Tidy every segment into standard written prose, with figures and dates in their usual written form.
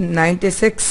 96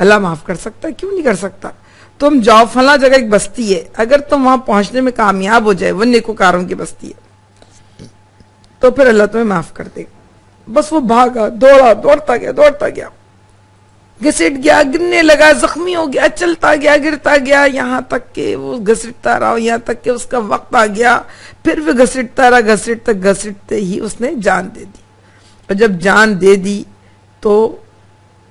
اللہ معاف کر سکتا ہے، کیوں نہیں کر سکتا؟ تم جاؤ فلاں جگہ ایک بستی ہے، اگر تم وہاں پہنچنے میں کامیاب ہو جائے، وہ نیکوکاروں کی بستی ہے، تو پھر اللہ تمہیں معاف کر دے گا۔ بس وہ بھاگا، دوڑتا گیا، گھسٹ گیا، گرنے لگا، زخمی ہو گیا، چلتا گیا، گرتا گیا، یہاں تک کہ وہ گھسٹتا رہا، یہاں تک کہ اس کا وقت آ گیا، پھر بھی گھسٹتا رہا، گھسٹتے ہی اس نے جان دے دی۔ اور جب جان دے دی تو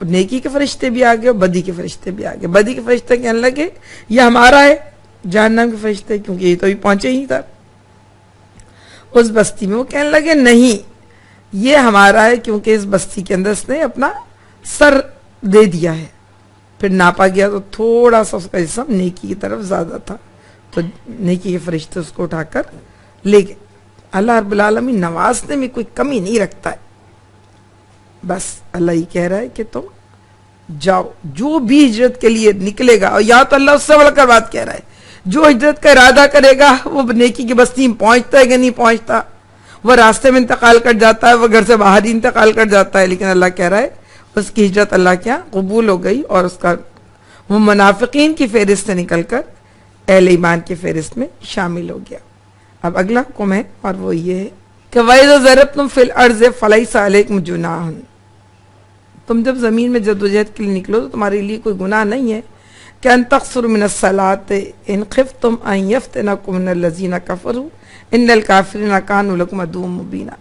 نیکی کے فرشتے بھی آگئے اور بدی کے فرشتے بھی آگئے۔ بدی کے فرشتے کہنے لگے یہ ہمارا ہے، جہنم کے فرشتے کیونکہ یہ تو ابھی پہنچے ہی تھا اس بستی میں، وہ کہنے لگے نہیں یہ ہمارا ہے، کیونکہ اس بستی کے اندر اس نے اپنا سر دے دیا ہے۔ پھر ناپا گیا تو تھوڑا سا اس کا جسم نیکی کی طرف زیادہ تھا، تو نیکی کے فرشتے اس کو اٹھا کر لے گئے۔ اللہ رب العالمین نوازنے میں کوئی کمی نہیں رکھتا ہے، بس اللہ یہ کہہ رہا ہے کہ تم جاؤ، جو بھی ہجرت کے لیے نکلے گا، اور یا تو اللہ اس سے بڑھ کر بات کہہ رہا ہے، جو ہجرت کا ارادہ کرے گا وہ نیکی کی بستی میں پہنچتا ہے کہ نہیں پہنچتا، وہ راستے میں انتقال کر جاتا ہے، وہ گھر سے باہر ہی انتقال کر جاتا ہے، لیکن اللہ کہہ رہا ہے اس کی ہجرت اللہ کیا قبول ہو گئی، اور اس کا وہ منافقین کی فہرست سے نکل کر اہل ایمان کی فہرست میں شامل ہو گیا۔ اب اگلا حکم ہے اور وہ یہ ہے کہ وَإِذَا ضَرَبْتُمْ فِي الْأَرْضِ فَلَيْسَ عَلَيْكُمْ جُنَاحٌ، تم جب زمین میں جدوجہد کے لیے نکلو تو تمہارے لیے کوئی گناہ نہیں ہے کہ ان تقصروا من الصلاة ان خفتم ان یفتنکم من الذین کفروا ان الکافرین کانوا لکم عدوا مبینا،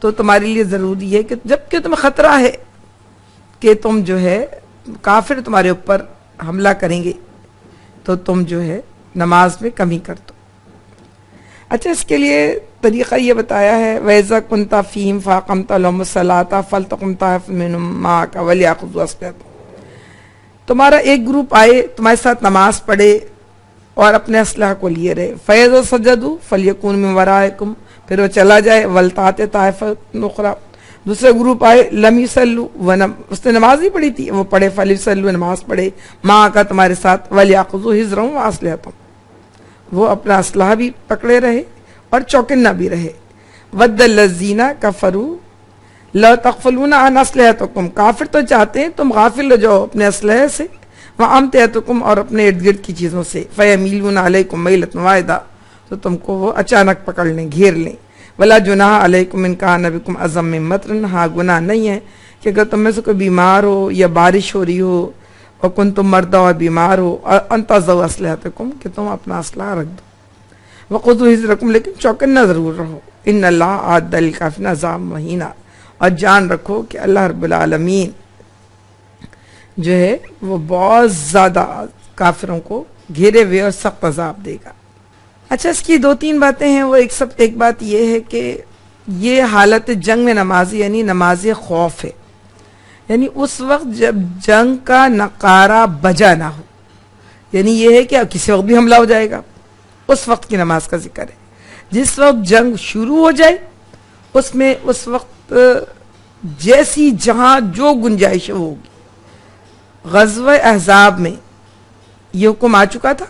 تو تمہارے لیے ضروری ہے کہ جب کہ تمہیں خطرہ ہے کہ تم جو ہے کافر تمہارے اوپر حملہ کریں گے، تو تم جو ہے نماز میں کمی کر دو۔ اچھا اس کے لیے طریقہ یہ بتایا ہے وَإِذَا كُنْتَ فِيهِمْ فَأَقَمْتَ لَهُمُ الصَّلَاةَ فَلْتَقُمْ طَائِفَةٌ مِّنْهُمْ مَعَكَ وَلْيَأْخُذُوا أَسْلِحَتَهُمْ، تمہارا ایک گروپ آئے تمہارے ساتھ نماز پڑھے اور اپنے اسلحہ کو لیے رہے، فَإِذَا سَجَدُوا فَلْيَكُونُوا مِن وَرَائِكُمْ، پھر وہ چلا جائے، وَلْتَأْتِ طَائِفَةٌ أُخْرَىٰ، دوسرے گروپ آئے، لَمْ يُصَلُّوا، اس نے نماز نہیں پڑھی تھی، وہ پڑھے، فَلْيُصَلُّوا، نماز پڑھے، مَعَكَ تمہارے ساتھ، وَلْيَأْخُذُوا حِذْرَهُمْ وَأَسْلِحَتَهُمْ، وہ اپنا اسلحہ بھی پکڑے رہے اور چوکنا بھی رہے۔ وَدَّ الَّذِينَ كَفَرُوا لَوْ تَغْفُلُونَ عَنْ أَسْلِحَتِكُمْ، کافر تو چاہتے ہیں تم غافل ہو جاؤ اپنے اسلحے سے، وَأَمْتِعَتِكُمْ، اور اپنے ارد گرد کی چیزوں سے، فَيَمِيلُونَ عَلَيْكُمْ مَيْلَةً وَاحِدَةً، تو تم کو وہ اچانک پکڑ لیں، گھیر لیں۔ وَلَا جُنَاحَ عَلَيْكُمْ إِن كَانَ بِكُمْ أَذًى مِّن مَطَرٍ، ہاں گناہ نہیں ہے کہ اگر تم میں سے کوئی بیمار ہو یا بارش ہو رہی ہو، وَكُنْتُمْ مَرْضَىٰ، اور بیمار ہو، أَن تَضَعُوا أَسْلِحَتَكُمْ، کہ تم اپنا اسلحہ رکھ دو، وَخُذُوا حِذْرَكُمْ، لیکن چوکنا ضرور رہو، إِنَّ اللَّهَ أَعَدَّ لِلْكَافِرِينَ عَذَابًا مُّهِينًا، اور جان رکھو کہ اللہ رب العالمین جو ہے وہ بہت زیادہ کافروں کو گھیرے ہوئے اور سخت عذاب دے گا۔ اچھا اس کی دو تین باتیں ہیں، وہ ایک بات یہ ہے کہ یہ حالت جنگ میں نمازی یعنی نماز خوف ہے، یعنی اس وقت جب جنگ کا نقارہ بجا نہ ہو، یعنی یہ ہے کہ کسی وقت بھی حملہ ہو جائے گا، اس وقت کی نماز کا ذکر ہے۔ جس وقت جنگ شروع ہو جائے اس وقت جیسی جہاں جو گنجائش ہے وہ ہوگی۔ غزوہ احزاب میں یہ حکم آ چکا تھا،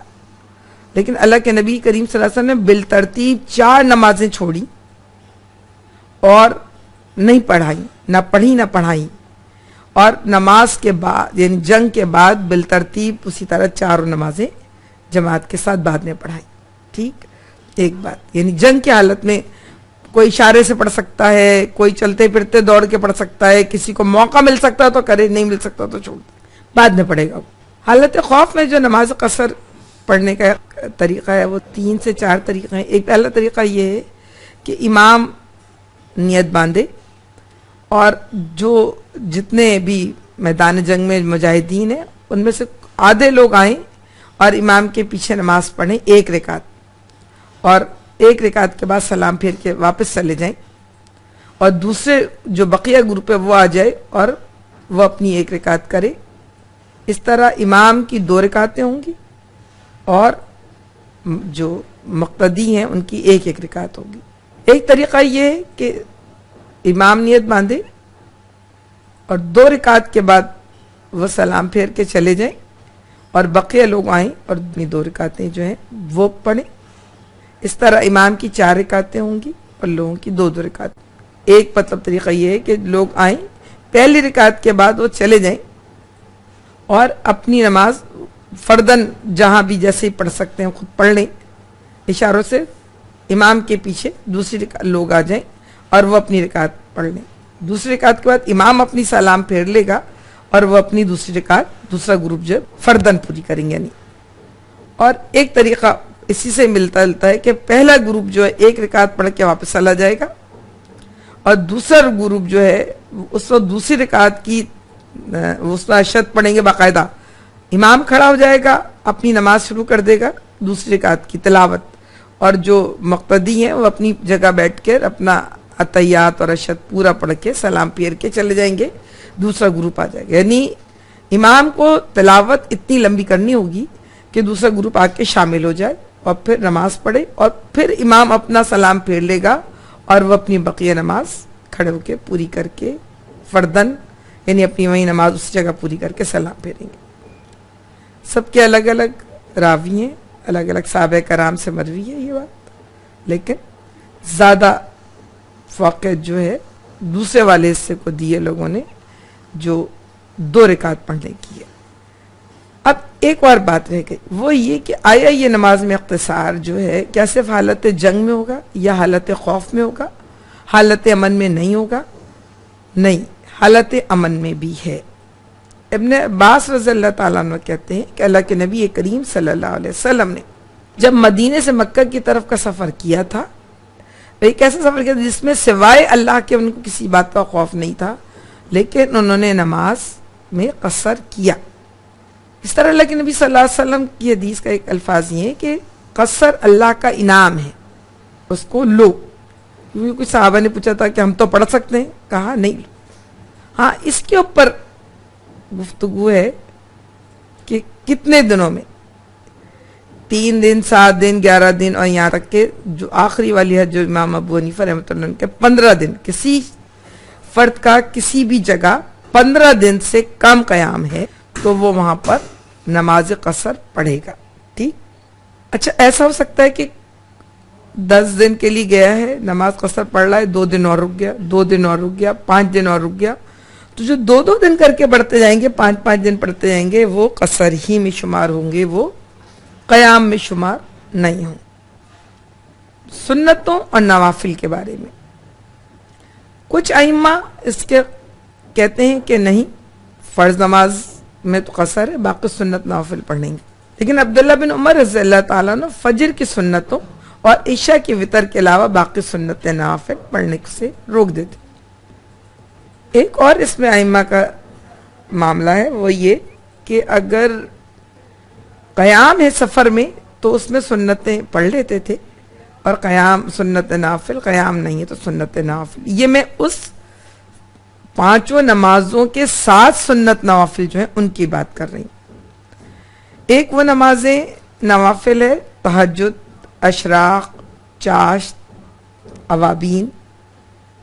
لیکن اللہ کے نبی کریم صلی اللہ علیہ وسلم نے بالترتیب 4 نمازیں چھوڑی اور نہیں پڑھائی، نہ پڑھی نہ پڑھائی، اور نماز کے بعد یعنی جنگ کے بعد بالترتیب اسی طرح 4 نمازیں جماعت کے ساتھ بعد میں پڑھائی۔ ٹھیک، ایک بات یعنی جنگ کی حالت میں کوئی اشارے سے پڑھ سکتا ہے، کوئی چلتے پھرتے دوڑ کے پڑھ سکتا ہے، کسی کو موقع مل سکتا ہے تو کرے، نہیں مل سکتا تو چھوڑ دے، بعد میں پڑھے گا۔ حالت خوف میں جو نماز قصر پڑھنے کا طریقہ ہے وہ 3 سے 4 طریقے ہیں۔ ایک پہلا طریقہ یہ ہے کہ امام نیت باندھے اور جو جتنے بھی میدان جنگ میں مجاہدین ہیں ان میں سے آدھے لوگ آئیں اور امام کے پیچھے نماز پڑھیں 1 رکعت، اور 1 رکعت کے بعد سلام پھیر کے واپس چلے جائیں، اور دوسرے جو بقیہ گروپ ہے وہ آ جائے اور وہ اپنی 1 رکعت کرے۔ اس طرح امام کی 2 رکعتیں ہوں گی اور جو مقتدی ہیں ان کی 1 رکعت ہوگی۔ ایک طریقہ یہ ہے کہ امام نیت باندھے اور 2 رکعت کے بعد وہ سلام پھیر کے چلے جائیں اور بقیہ لوگ آئیں اور اپنی 2 رکعتیں جو ہیں وہ پڑھیں۔ اس طرح امام کی 4 رکعتیں ہوں گی اور لوگوں کی 2 رکعت۔ ایک مطلب طریقہ یہ ہے کہ لوگ آئیں، پہلی رکعت کے بعد وہ چلے جائیں اور اپنی نماز فردن جہاں بھی جیسے ہی پڑھ سکتے ہیں خود پڑھ لیں، اشاروں سے امام کے پیچھے دوسری رکعت لوگ آ جائیں اور وہ اپنی رکعت پڑھ لیں. دوسری رکعت کے بعد امام اپنی سلام پھیر لے گا اور وہ اپنی دوسری رکعت دوسرا گروپ جو ہے فردن پوری کریں گے. یعنی اور ایک طریقہ اسی سے ملتا جلتا ہے کہ پہلا گروپ جو ہے ایک رکعت پڑھ کے واپس چلا جائے گا اور دوسرا گروپ جو ہے اس وقت دوسری رکعت کی اس میں اشہد پڑھیں گے باقاعدہ. امام کھڑا ہو جائے گا، اپنی نماز شروع کر دے گا دوسری رکعت کی تلاوت، اور جو مقتدی ہیں وہ اپنی جگہ بیٹھ کر اپنا اتحیات اور اشہد پورا پڑھ کے سلام پھیر کے چلے جائیں گے. دوسرا گروپ آ جائے گا. یعنی امام کو تلاوت اتنی لمبی کرنی ہوگی کہ دوسرا گروپ آ کے شامل ہو جائے اور پھر نماز پڑھے، اور پھر امام اپنا سلام پھیر لے گا اور وہ اپنی بقیہ نماز کھڑے ہو کے پوری کر کے فردن یعنی اپنی وہی نماز اس جگہ پوری کر کے سلام پھیریں گے. سب کے الگ الگ راوی ہیں، الگ الگ صحابہ کرام سے مروی ہے یہ بات، لیکن زیادہ فوقیت جو ہے دوسرے والے حصے کو دیے لوگوں نے جو 2 رکعت پڑھنے کی ہے. اب ایک اور بات رہ گئی، وہ یہ کہ آیا یہ نماز میں اختصار جو ہے کیا صرف حالت جنگ میں ہوگا یا حالت خوف میں ہوگا؟ حالت امن میں نہیں ہوگا؟ نہیں، حالت امن میں بھی ہے. ابن عباس رضی اللہ تعالیٰ عنہ کہتے ہیں کہ اللہ کے نبی کریم صلی اللہ علیہ وسلم نے جب مدینے سے مکہ کی طرف کا سفر کیا تھا، ایک ایسا سفر کیا تھا جس میں سوائے اللہ کے ان کو کسی بات کا خوف نہیں تھا، لیکن انہوں نے نماز میں قصر کیا. اس طرح اللہ کے نبی صلی اللہ علیہ وسلم کی حدیث کا ایک الفاظ یہ ہے کہ قصر اللہ کا انعام ہے، اس کو لو. کیونکہ کچھ صحابہ نے پوچھا تھا کہ ہم تو پڑھ سکتے ہیں، کہا نہیں لو. ہاں اس کے اوپر گفتگو ہے کہ کتنے دنوں میں، 3 دن، 7 دن، 11 دن، اور یہاں تک کہ جو آخری والی ہے جو امام ابو حنیفہ رحمۃ اللہ علیہ کے 15 دن، کسی فرد کا کسی بھی جگہ 15 دن سے کم قیام ہے تو وہ وہاں پر نماز قصر پڑھے گا. ٹھیک. اچھا ایسا ہو سکتا ہے کہ 10 دن کے لیے گیا ہے، نماز قصر پڑھ رہا ہے، 2 دن اور رک گیا، 2 دن اور رک گیا، 5 دن اور رک گیا، تو جو 2 دن کر کے پڑھتے جائیں گے، 5 دن پڑھتے جائیں گے، وہ قصر ہی میں شمار ہوں گے، وہ قیام میں شمار نہیں ہوں. سنتوں اور نوافل کے بارے میں کچھ ائمہ اس کے کہتے ہیں کہ نہیں، فرض نماز میں تو قصر ہے، باقی سنت نوافل پڑھیں گے. لیکن عبداللہ بن عمر رضی اللہ تعالیٰ عنہ فجر کی سنتوں اور عشاء کی وتر کے علاوہ باقی سنت نوافل پڑھنے سے روک دیتے. ایک اور اس میں ائمہ کا معاملہ ہے، وہ یہ کہ اگر قیام ہے سفر میں تو اس میں سنتیں پڑھ لیتے تھے، اور قیام سنت نوافل، قیام نہیں ہے تو سنت نوافل. یہ میں اس 5 نمازوں کے 7 سنت نوافل جو ہیں ان کی بات کر رہی ہوں. ایک وہ نمازیں نوافل ہے تہجد، اشراق، چاشت، اوابین.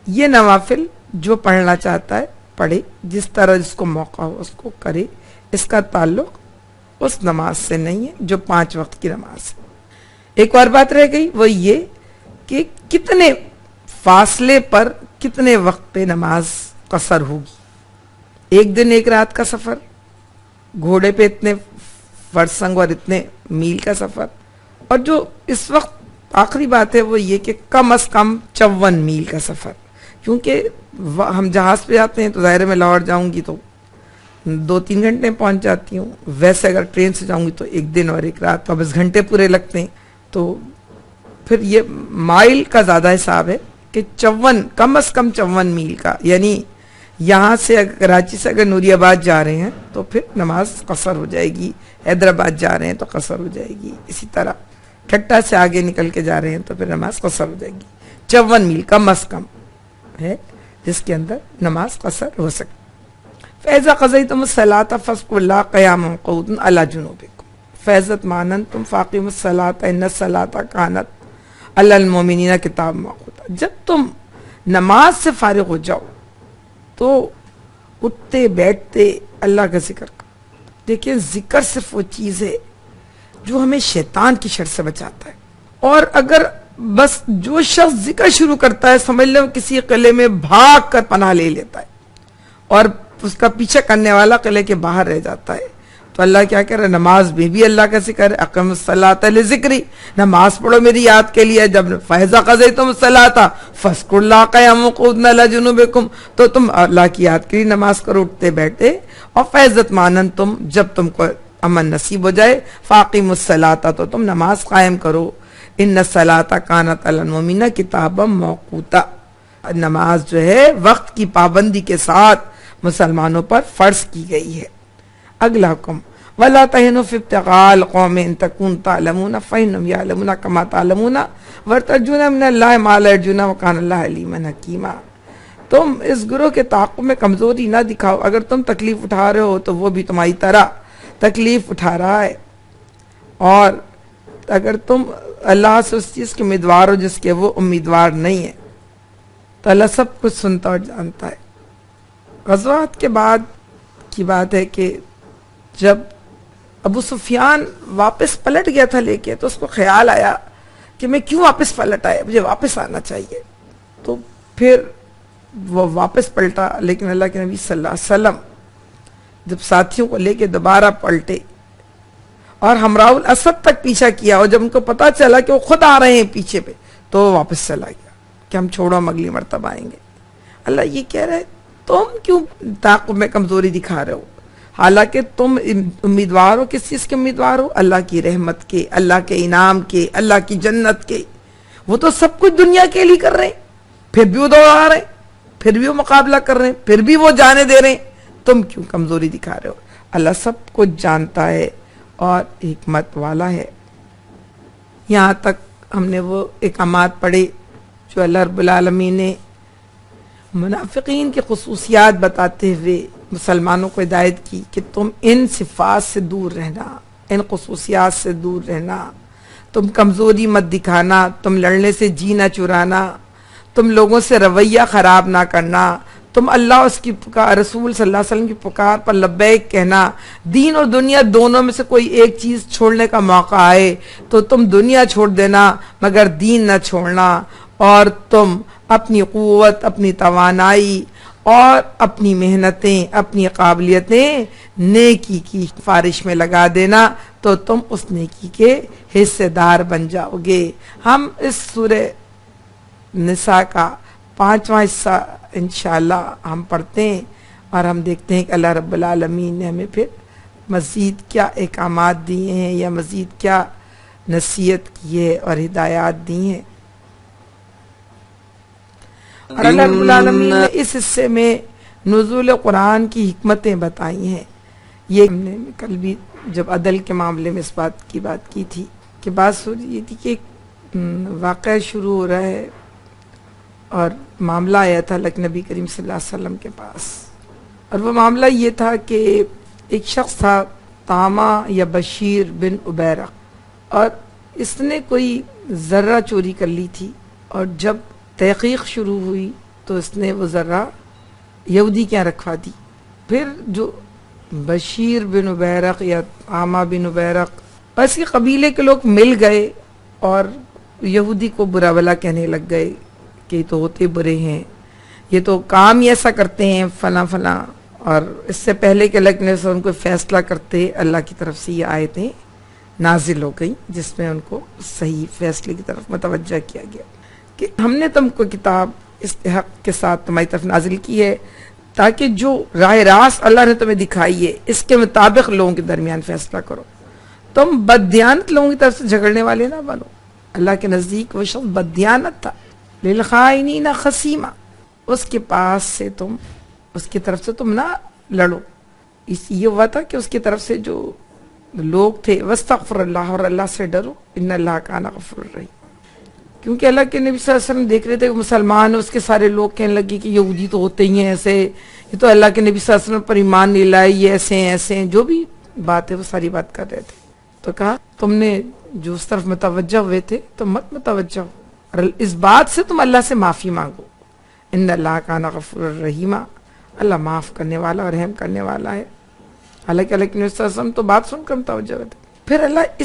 یہ نوافل جو پڑھنا چاہتا ہے پڑھے، جس طرح جس کو موقع ہو اس کو کرے. اس کا تعلق اس نماز سے نہیں ہے جو 5 وقت کی نماز ہے. ایک اور بات رہ گئی، وہ یہ کہ کتنے فاصلے پر کتنے وقت پہ نماز قصر ہوگی. 1 دن 1 رات کا سفر، گھوڑے پہ اتنے فرسنگ اور اتنے میل کا سفر، اور جو اس وقت آخری بات ہے وہ یہ کہ کم از کم 54 میل کا سفر. کیونکہ ہم جہاز پہ جاتے ہیں تو ظاہر میں لاہور جاؤں گی تو 2-3 گھنٹے پہنچ جاتی ہوں، ویسے اگر ٹرین سے جاؤں گی تو 1 دن اور 1 رات، 24 گھنٹے پورے لگتے ہیں. تو پھر یہ مائل کا زیادہ حساب ہے کہ 54 کم از کم 54 میل کا، یعنی یہاں سے کراچی سے اگر نوری آباد جا رہے ہیں تو پھر نماز قصر ہو جائے گی، حیدرآباد جا رہے ہیں تو قصر ہو جائے گی، اسی طرح ٹھٹا سے آگے نکل کے جا رہے ہیں تو پھر نماز قصر ہو جائے گی. 54 میل کم از کم ہے جس کے اندر نماز قصر ہو سکتی. فَإِذَا قَضَيْتُمُ الصَّلَاةَ فَاذْكُرُوا اللَّهَ قِيَامًا وَقُعُودًا عَلَى جُنُوبِكُمْ فَإِذَا اطْمَأْنَنْتُمْ فَأَقِيمُوا الصَّلَاةَ إِنَّ الصَّلَاةَ كَانَتْ عَلَى الْمُؤْمِنِينَ كِتَابًا مَّوْقُوتًا. جب تم نماز سے فارغ ہو جاؤ تو اٹھتے بیٹھتے اللہ کا ذکر کرو. دیکھیں ذکر صرف وہ چیز ہے جو ہمیں شیطان کی شر سے بچاتا ہے. اور اگر بس جو شخص ذکر شروع کرتا ہے سمجھ لو کسی قلعے میں بھاگ کر پناہ لے لیتا ہے، اور اس کا پیچھے کرنے والا قلعے کے باہر رہ جاتا ہے. تو اللہ کیا کہہ رہا ہے؟ نماز میں بھی اللہ کا ذکر ہے، اقم الصلاۃ لذکری، نماز پڑھو میری یاد کے لیے. جب فَإِذَا قَضَيْتُمُ الصَّلَاةَ فَاذْكُرُوا اللَّهَ قِيَامًا وَقُعُودًا عَلَىٰ جُنُوبِكُمْ، تو تم اللہ کی یاد کے لیے نماز کرو اٹھتے بیٹھتے. اور فَإِذَا اطْمَأْنَنْتُمْ، جب تم کو امن نصیب ہو جائے، فَأَقِیمُوا الصَّلَاةَ، تو تم نماز قائم کرو. إِنَّ الصَّلَاةَ كَانَتْ عَلَى الْمُؤْمِنِينَ كِتَابًا مَوْقُوتًا، نماز جو ہے وقت کی پابندی کے ساتھ مسلمانوں پر فرض کی گئی ہے. اگلا حکم، وَلَا تَهِنُوا فِي ابْتِغَاءِ الْقَوْمِ إِن تَكُونُوا تَعْلَمُونَ فَإِنَّهُمْ يَعْلَمُونَ كَمَا تَعْلَمُونَ وَتَرْجُونَ مِنَ اللَّهِ مَا لَا يَرْجُونَ وَكَانَ اللَّهُ عَلِيمًا حَكِيمًا. تم اس گروہ کے تعاقب میں کمزوری نہ دکھاؤ. اگر تم تکلیف اٹھا رہے ہو تو وہ بھی تمہاری طرح تکلیف اٹھا رہا ہے. اور اگر تم اللہ سے اس چیز کے امیدوار ہو جس کے وہ امیدوار نہیں ہے، تو اللہ سب کچھ سنتا اور جانتا ہے. غزوات کے بعد کی بات ہے کہ جب ابو سفیان واپس پلٹ گیا تھا لے کے، تو اس کو خیال آیا کہ میں کیوں واپس پلٹ آیا، مجھے واپس آنا چاہیے. تو پھر وہ واپس پلٹا. لیکن اللہ کے نبی صلی اللہ علیہ وسلم جب ساتھیوں کو لے کے دوبارہ پلٹے اور ہمراہ الاسد تک پیچھا کیا، اور جب ان کو پتا چلا کہ وہ خود آ رہے ہیں پیچھے پہ، تو وہ واپس چلا گیا کہ ہم چھوڑو، ہم اگلی مرتبہ آئیں گے. اللہ یہ کہہ رہے تم کیوں تعاقب میں کمزوری دکھا رہے ہو، حالانکہ تم امیدوار ہو. کس چیز کے امیدوار ہو؟ اللہ کی رحمت کے، اللہ کے انعام کے، اللہ کی جنت کے. وہ تو سب کچھ دنیا کے لیے کر رہے ہیں، پھر بھی وہ دوڑا رہے ہیں، پھر بھی وہ مقابلہ کر رہے ہیں، پھر بھی وہ جانے دے رہے ہیں. تم کیوں کمزوری دکھا رہے ہو؟ اللہ سب کچھ جانتا ہے اور حکمت والا ہے. یہاں تک ہم نے وہ احکامات پڑھے جو اللہ رب العالمین نے منافقین کی خصوصیات بتاتے ہوئے مسلمانوں کو ہدایت کی کہ تم ان صفات سے دور رہنا، ان خصوصیات سے دور رہنا، تم کمزوری مت دکھانا، تم لڑنے سے جی نہ چرانا، تم لوگوں سے رویہ خراب نہ کرنا، تم اللہ اس کی پکار، رسول صلی اللہ علیہ وسلم کی پکار پر لبیک کہنا. دین اور دنیا دونوں میں سے کوئی ایک چیز چھوڑنے کا موقع آئے تو تم دنیا چھوڑ دینا مگر دین نہ چھوڑنا. اور تم اپنی قوت، اپنی توانائی اور اپنی محنتیں، اپنی قابلیتیں نیکی کی سفارش میں لگا دینا تو تم اس نیکی کے حصے دار بن جاؤ گے. ہم اس سورہ نساء کا 5واں حصہ انشاءاللہ ہم پڑھتے ہیں اور ہم دیکھتے ہیں کہ اللہ رب العالمین نے ہمیں پھر مزید کیا احکامات دیے ہیں یا مزید کیا نصیحت کی ہے اور ہدایات دی ہیں. اور اللہ رب العالمین نے اس حصے میں نزول قرآن کی حکمتیں بتائی ہیں. یہ ہم نے کل بھی جب عدل کے معاملے میں اس بات کی تھی کہ بات یہ تھی کہ ایک واقعہ شروع ہو رہا ہے اور معاملہ آیا تھا نبی کریم صلی اللہ علیہ وسلم کے پاس. اور وہ معاملہ یہ تھا کہ ایک شخص تھا طامہ یا بشیر بن عبیرہ، اور اس نے کوئی ذرہ چوری کر لی تھی. اور جب تحقیق شروع ہوئی تو اس نے وہ ذرہ یہودی کے یہاں رکھوا دی. پھر جو بشیر بن عبیرق یا طامہ بن عبیرق، بس کے قبیلے کے لوگ مل گئے اور یہودی کو برا بھلا کہنے لگ گئے کہ یہ تو ہوتے برے ہیں، یہ تو کام ہی ایسا کرتے ہیں فلاں فلاں. اور اس سے پہلے کہ لگنے سے ان کو فیصلہ کرتے اللہ کی طرف سے یہ آیتیں نازل ہو گئی جس میں ان کو صحیح فیصلے کی طرف متوجہ کیا گیا کہ ہم نے تم کو کتاب اس حق کے ساتھ تمہاری طرف نازل کی ہے تاکہ جو راہ راست اللہ نے تمہیں دکھائی ہے اس کے مطابق لوگوں کے درمیان فیصلہ کرو. تم بددیانت لوگوں کی طرف سے جھگڑنے والے نہ بنو. اللہ کے نزدیک وہ شخص بددیانت تھا. للخائنین خصیما، اس کے پاس سے تم، اس کی طرف سے تم نہ لڑو. یہ ہوا تھا کہ اس کی طرف سے جو لوگ تھے واستغفر اللہ، اور اللہ سے ڈرو، ان اللہ کان غفور الرحیم. کیونکہ اللہ کے نبی صلی اللہ علیہ وسلم دیکھ رہے تھے کہ مسلمان اس کے سارے لوگ کہنے لگے کہ یہودی تو ہوتے ہی ہیں ایسے، یہ تو اللہ کے نبی صلی اللہ علیہ وسلم پر ایمان نہیں لائے، یہ ایسے ہیں ایسے ہیں، جو بھی بات ہے وہ ساری بات کر رہے تھے. تو کہا تم نے جو اس طرف متوجہ ہوئے تھے تم مت متوجہ ہو، اور اس بات سے تم اللہ سے معافی مانگو. ان اللہ کان غفور الرحیم، اللہ معاف کرنے والا اور رحم کرنے والا ہے. حالانکہ اللہ کے نبی صلی اللہ علیہ وسلم تو بات سن کر متوجہ ہوئے تھے. پھر اللہ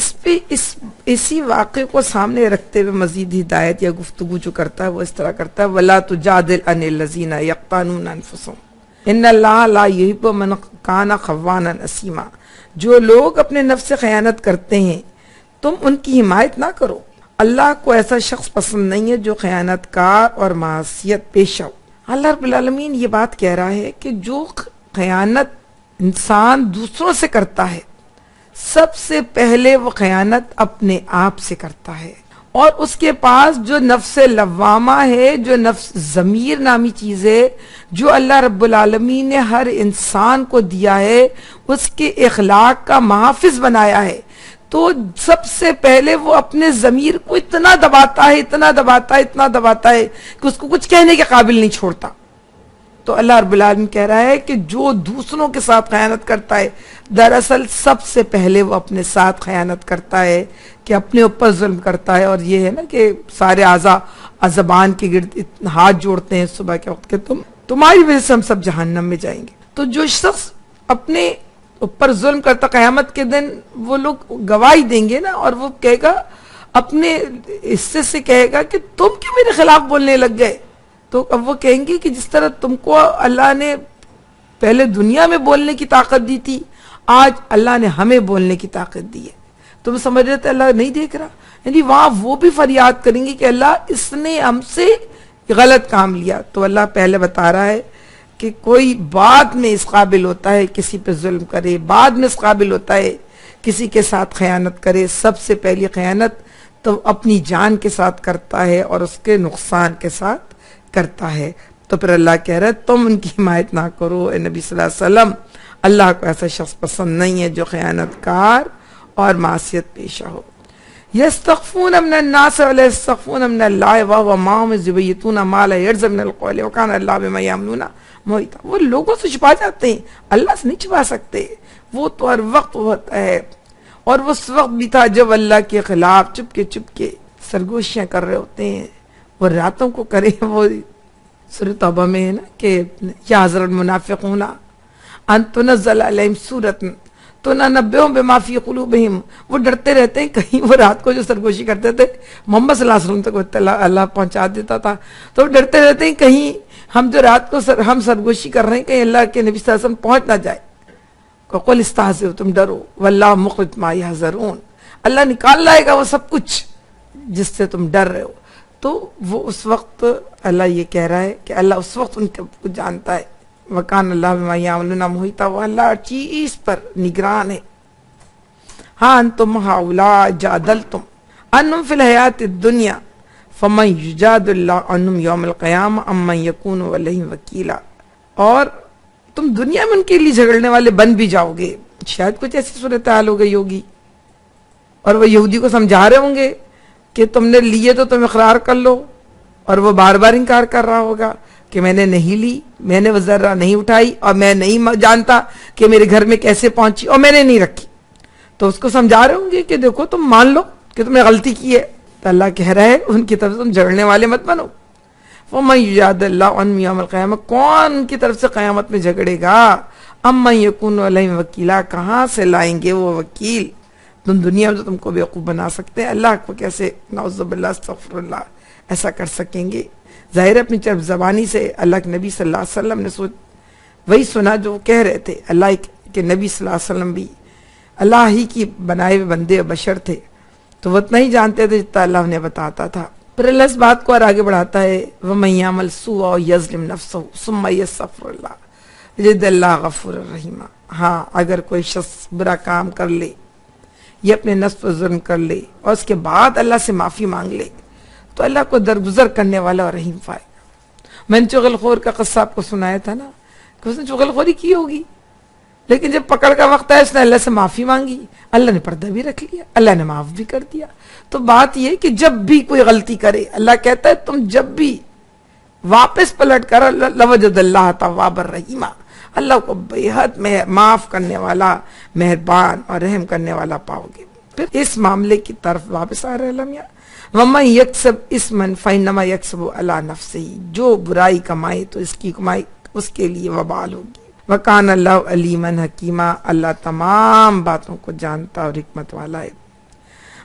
اسی واقعے کو سامنے رکھتے ہوئے مزید ہدایت یا گفتگو جو کرتا ہے وہ اس طرح کرتا ہے وَلَا تُجَادِلْ عَنِ الَّذِينَ يَقْتَانُونَ أَنفُسَهُمْ إِنَّ اللَّهَ لَا يُحِبُّ مَنْ كَانَ خَوَّانًا أَثِيمًا. جو لوگ اپنے نفس سے خیانت کرتے ہیں تم ان کی حمایت نہ کرو، اللہ کو ایسا شخص پسند نہیں ہے جو خیانت کار اور معصیت پیشہ ہو۔ اللہ رب العالمین یہ بات کہہ رہا ہے کہ جو خیانت انسان دوسروں سے کرتا ہے سب سے پہلے وہ خیانت اپنے آپ سے کرتا ہے، اور اس کے پاس جو نفس لوامہ ہے، جو نفس ضمیر نامی چیز ہے، جو اللہ رب العالمین نے ہر انسان کو دیا ہے، اس کے اخلاق کا محافظ بنایا ہے، تو سب سے پہلے وہ اپنے ضمیر کو اتنا دباتا ہے، اتنا دباتا ہے، اتنا دباتا ہے کہ اس کو کچھ کہنے کے قابل نہیں چھوڑتا۔ تو اللہ رب العالمین کہہ رہا ہے کہ جو دوسروں کے ساتھ خیانت کرتا ہے دراصل سب سے پہلے وہ اپنے ساتھ خیانت کرتا ہے، کہ اپنے اوپر ظلم کرتا ہے۔ اور یہ ہے نا کہ سارے اعضاء زبان کے گرد ہاتھ جوڑتے ہیں صبح کے وقت کہ تمہاری وجہ سے ہم سب جہنم میں جائیں گے۔ تو جو شخص اپنے اوپر ظلم کرتا قیامت کے دن وہ لوگ گواہی دیں گے نا، اور وہ کہے گا اپنے حصے سے کہے گا کہ تم کیوں میرے خلاف بولنے لگ گئے؟ تو اب وہ کہیں گے کہ جس طرح تم کو اللہ نے پہلے دنیا میں بولنے کی طاقت دی تھی، آج اللہ نے ہمیں بولنے کی طاقت دی ہے۔ تم سمجھ رہے تھے اللہ نہیں دیکھ رہا، یعنی وہاں وہ بھی فریاد کریں گے کہ اللہ اس نے ہم سے غلط کام لیا۔ تو اللہ پہلے بتا رہا ہے کہ کوئی بعد میں اس قابل ہوتا ہے کسی پہ ظلم کرے، بعد میں اس قابل ہوتا ہے کسی کے ساتھ خیانت کرے، سب سے پہلی خیانت تو اپنی جان کے ساتھ کرتا ہے اور اس کے نقصان کے ساتھ کرتا ہے۔ تو پھر اللہ کہہ رہا ہے تم ان کی حمایت نہ کرو اے نبی صلی اللہ علیہ وسلم، اللہ کو ایسا شخص پسند نہیں ہے جو خیانت کار اور معصیت پیشہ ہو۔ یستخفون من الناس ولا یستخفون من اللہ وهو معهم اذ یبیتون ما لا یرضی من القول وکان اللہ بما یعملون محیطا۔ وہ لوگوں سے چھپا جاتے ہیں، اللہ سے نہیں چھپا سکتے، وہ تو ہر وقت ہوتا ہے۔ اور وہ اس وقت بھی تھا جب اللہ کے خلاف چپ کے سرگوشیاں کر رہے ہوتے ہیں، وہ راتوں کو کرے۔ وہ سورۃ توبہ میں ہے نا کہ یا حضرت المنافقون ان تنزل علیہم سورۃ تنبئہم بما فی قلوبہم، وہ ڈرتے رہتے ہیں کہیں وہ رات کو جو سرگوشی کرتے تھے محمد صلی اللہ علیہ وسلم تک اللہ پہنچا دیتا تھا، تو وہ ڈرتے رہتے ہیں کہیں ہم جو رات کو ہم سرگوشی کر رہے ہیں کہیں اللہ کے نبی صلی اللہ علیہ وسلم پہنچ نہ جائے۔ قل استہزئوا، تم ڈرو، واللہ مخرج ما یحذرون، اللہ نکال لائے گا وہ سب کچھ جس سے تم ڈر رہے ہو۔ تو وہ اس وقت اللہ یہ کہہ رہا ہے کہ اللہ اس وقت ان کو جانتا ہے، وکان اللہ بما یعملون محیطا، وہ اللہ ہر چیز پر نگران ہے۔ ہاں انتم ہؤلاء جادلتم عنہم فی الحیات الدنیا فمن یجادل اللہ عنہم یوم القیامہ ام من یکون علیہم وکیلا، اور تم دنیا میں ان کے لیے جھگڑنے والے بن بھی جاؤ گے، شاید کچھ ایسی صورتحال ہو گئی ہوگی، اور وہ یہودی کو سمجھا رہے ہوں گے کہ تم نے لیے تو تم اقرار کر لو، اور وہ بار بار انکار کر رہا ہوگا کہ میں نے نہیں لی، میں نے وہ ذرہ نہیں اٹھائی، اور میں نہیں جانتا کہ میرے گھر میں کیسے پہنچی، اور میں نے نہیں رکھی۔ تو اس کو سمجھا رہے ہوں گے کہ دیکھو تم مان لو کہ تم نے غلطی کی ہے۔ تو اللہ کہہ رہا ہے ان کی طرف سے تم جھگڑنے والے مت بنو۔ وَمَن یُجَادِلِ اللَّهُ عَنْهُمْ يَوْمَ الْقِيَامَةِ، کون ان کی طرف سے قیامت میں جھگڑے گا؟ اَمَّن يَكُونُ عَلَيْهِمْ وَكِيلًا، کہاں سے لائیں گے وہ وکیل؟ تم دنیا میں تو تم کو بیوقوف بنا سکتے ہیں، اللہ کو کیسے نعوذ باللہ استغفر اللہ ایسا کر سکیں گے؟ ظاہر اپنی چرب زبانی سے اللہ کے نبی صلی اللہ علیہ وسلم نے وہی سنا جو وہ کہہ رہے تھے۔ اللہ کے نبی صلی اللہ علیہ وسلم بھی اللہ ہی کی بنائے ہوئے بندے و بشر تھے، تو وہ اتنا ہی جانتے تھے جتنا اللہ انہیں بتاتا تھا۔ پھر اللہ اس بات کو اور آگے بڑھاتا ہے وَمَن يَعْمَلْ سُوءًا يَظْلِمْ نَفْسَهُ ثُمَّ يَسْتَغْفِرِ اللَّهَ يَجِدْ اللَّهَ غَفُورًا رَحِيمًا۔ ہاں اگر کوئی شخص برا کام کر لے، یہ اپنے نفس پر ظلم کر لے اور اس کے بعد اللہ سے معافی مانگ لے، تو اللہ کو درگزر کرنے والا اور رحیم پائے گا۔ میں نے چغل خور کا قصہ آپ کو سنایا تھا نا کہ اس نے چغل خوری کی ہوگی، لیکن جب پکڑ کا وقت آیا اس نے اللہ سے معافی مانگی، اللہ نے پردہ بھی رکھ لیا، اللہ نے معاف بھی کر دیا۔ تو بات یہ کہ جب بھی کوئی غلطی کرے اللہ کہتا ہے تم جب بھی واپس پلٹ کر لوجد اللہ تواب الرحیم، اللہ کو بے حد معاف کرنے والا، مہربان اور رحم کرنے والا پاؤ گے۔ پھر اس معاملے کی طرف واپس آ رہے ہیں لمحہ وَمَن يَكْسِبْ إِثْمًا فَإِنَّمَا يَكْسِبُهُ عَلَى نَفْسِهِ، جو برائی کمائے تو اس کی کمائی اس کے لیے وبال ہوگی۔ وَكَانَ اللَّهُ عَلِيمًا حَكِيمًا، اللہ تمام باتوں کو جانتا اور حکمت والا ہے۔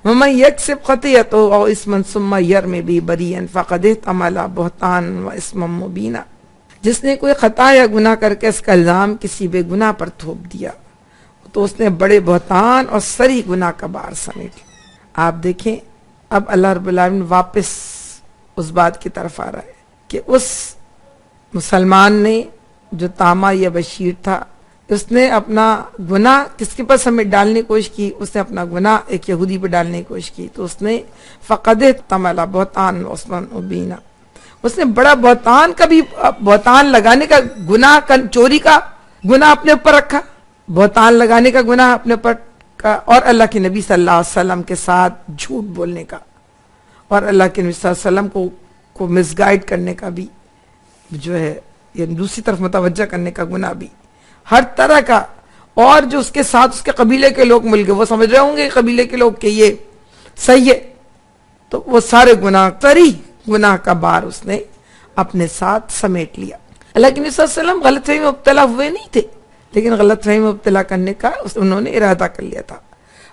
وَمَن يَكْسِبْ خَطِيئَةً أَوْ إِثْمًا ثُمَّ يَرْمِ بِهِ بَرِيئًا فَقَدِ احْتَمَلَ بُهْتَانًا وَإِثْمًا مُبِينًا، جس نے کوئی خطا یا گناہ کر کے اس کا الزام کسی بے گناہ پر تھوپ دیا تو اس نے بڑے بہتان اور سری گناہ کا بار سمیٹ لیا۔ آپ دیکھیں اب اللہ رب العالمین واپس اس بات کی طرف آ رہا ہے کہ اس مسلمان نے جو تاما یا بشیر تھا، اس نے اپنا گناہ کس کے پاس ہمیں ڈالنے کی کوشش کی؟ اس نے اپنا گناہ ایک یہودی پہ ڈالنے کی کوشش کی، تو اس نے فقد تملا بہتان عثمان مبینہ، اس نے بڑا بہتان کا بھی بہتان لگانے کا گناہ، چوری کا گناہ اپنے اوپر رکھا، بہتان لگانے کا گناہ اپنے اوپر کا، اور اللہ کے نبی صلی اللہ علیہ وسلم کے ساتھ جھوٹ بولنے کا، اور اللہ کے نبی صلی اللہ علیہ وسلم کو مس گائیڈ کرنے کا بھی جو ہے، یعنی دوسری طرف متوجہ کرنے کا گناہ بھی، ہر طرح کا۔ اور جو اس کے ساتھ اس کے قبیلے کے لوگ مل گئے، وہ سمجھ رہے ہوں گے قبیلے کے لوگ کہ یہ صحیح ہے، تو وہ سارے گناہ، ساری گناہ کا بار اس نے اپنے ساتھ سمیٹ لیا۔ اللہ کے نبی صلی اللہ علیہ وسلم غلط فہمی میں مبتلا ہوئے نہیں تھے، لیکن غلط فہمی میں مبتلا کرنے کا انہوں نے ارادہ کر لیا تھا۔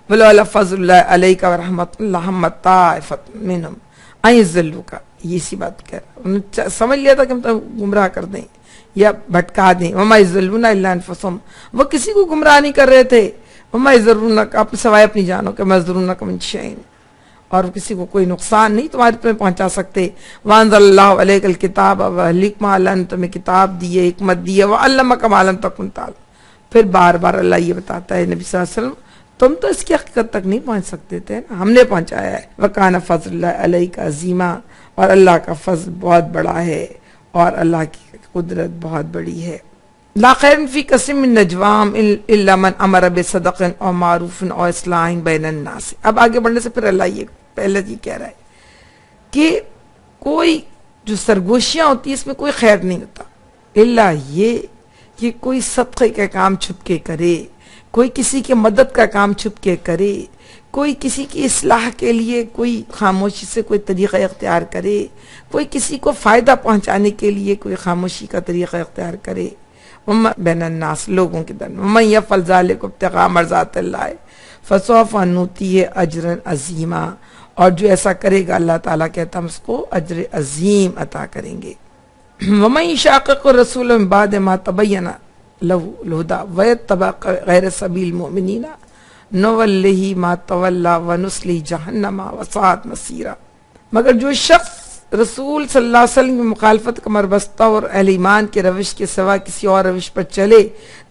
وَلَوْلَا فَضْلُ اللَّهِ عَلَيْكَ وَرَحْمَتُهُ لَهَمَّتْ طَائِفَةٌ مِّنْهُمْ أَن يُضِلُّوكَ، یہ سی بات کہہ رہا ہے، انہوں نے سمجھ لیا تھا کہ ہم گمراہ کر دیں یا بھٹکا دیں۔ وَمَا يُضِلُّونَ إِلَّا أَنفُسَهُمْ، وہ کسی کو گمراہ نہیں کر رہے تھے۔ وَمَا يَضُرُّونَكَ، سوائے اپنی جانوں کے، مَا يَضُرُّونَكَ مِن شَيْءٍ، اور کسی کو کوئی نقصان نہیں تمہارے تمہیں پہنچا سکتے۔ وَأَنزَلَ اللَّهُ عَلَيْكَ الْكِتَابَ وَالْحِكْمَةَ، اللہ نے تمہیں کتاب دی ہے، حکمت دی ہے، وَعَلَّمَكَ مَا لَمْ تَكُنْ تَعْلَمُ، پھر بار بار اللہ یہ بتاتا ہے نبی صلی اللہ علیہ وسلم تم تو اس کی حقیقت تک نہیں پہنچ سکتے تھے نا، ہم نے پہنچایا ہے۔ وَكَانَ فَضْلُ اللَّهِ عَلَيْكَ عَظِيمًا، اور اللہ کا فضل بہت بڑا ہے، اور اللہ کی قدرت بہت بڑی ہے۔ لا خیر فی کثیر من نجواہم الا من امر بصدق او معروف او اصلاح بین الناس۔ اب آگے بڑھنے سے پھر اللہ یہ پہلے یہ کہہ رہا ہے کہ کوئی جو سرگوشیاں ہوتی ہیں اس میں کوئی خیر نہیں ہوتا، الا یہ کہ کوئی صدقے کا کام چھپ کے کرے، کوئی کسی کی مدد کا کام چھپ کے کرے، کوئی کسی کی اصلاح کے لیے کوئی خاموشی سے کوئی طریقہ اختیار کرے، کوئی کسی کو فائدہ پہنچانے کے لیے کوئی خاموشی کا طریقہ اختیار کرے، بین الناس، لوگوں کے درمیان۔ وَمَن يَفْعَلْ ذَلِكَ ابْتِغَاءَ مَرْضَاتِ اللَّهِ فَسَوْفَ نُؤْتِيهِ أَجْرًا عَظِيمًا، اور جو ایسا کرے گا اللہ تعالیٰ کہتا ہم اس کو اجر عظیم عطا کریں گے۔ وَمَن يُشَاقِقِ الرَّسُولَ مِن بَعْدِ مَا تَبَيَّنَ لَهُ الْهُدَىٰ وَيَتَّبِعْ غَيْرَ سَبِيلِ الْمُؤْمِنِينَ نُوَلِّهِ مَا تَوَلَّىٰ وَنُصْلِهِ جَهَنَّمَ وَسَاءَتْ مَصِيرًا، مگر جو شخص رسول صلی اللہ علیہ وسلم کی مخالفت کا مربستہ اور اہل ایمان کے روش کے سوا کسی اور روش پر چلے،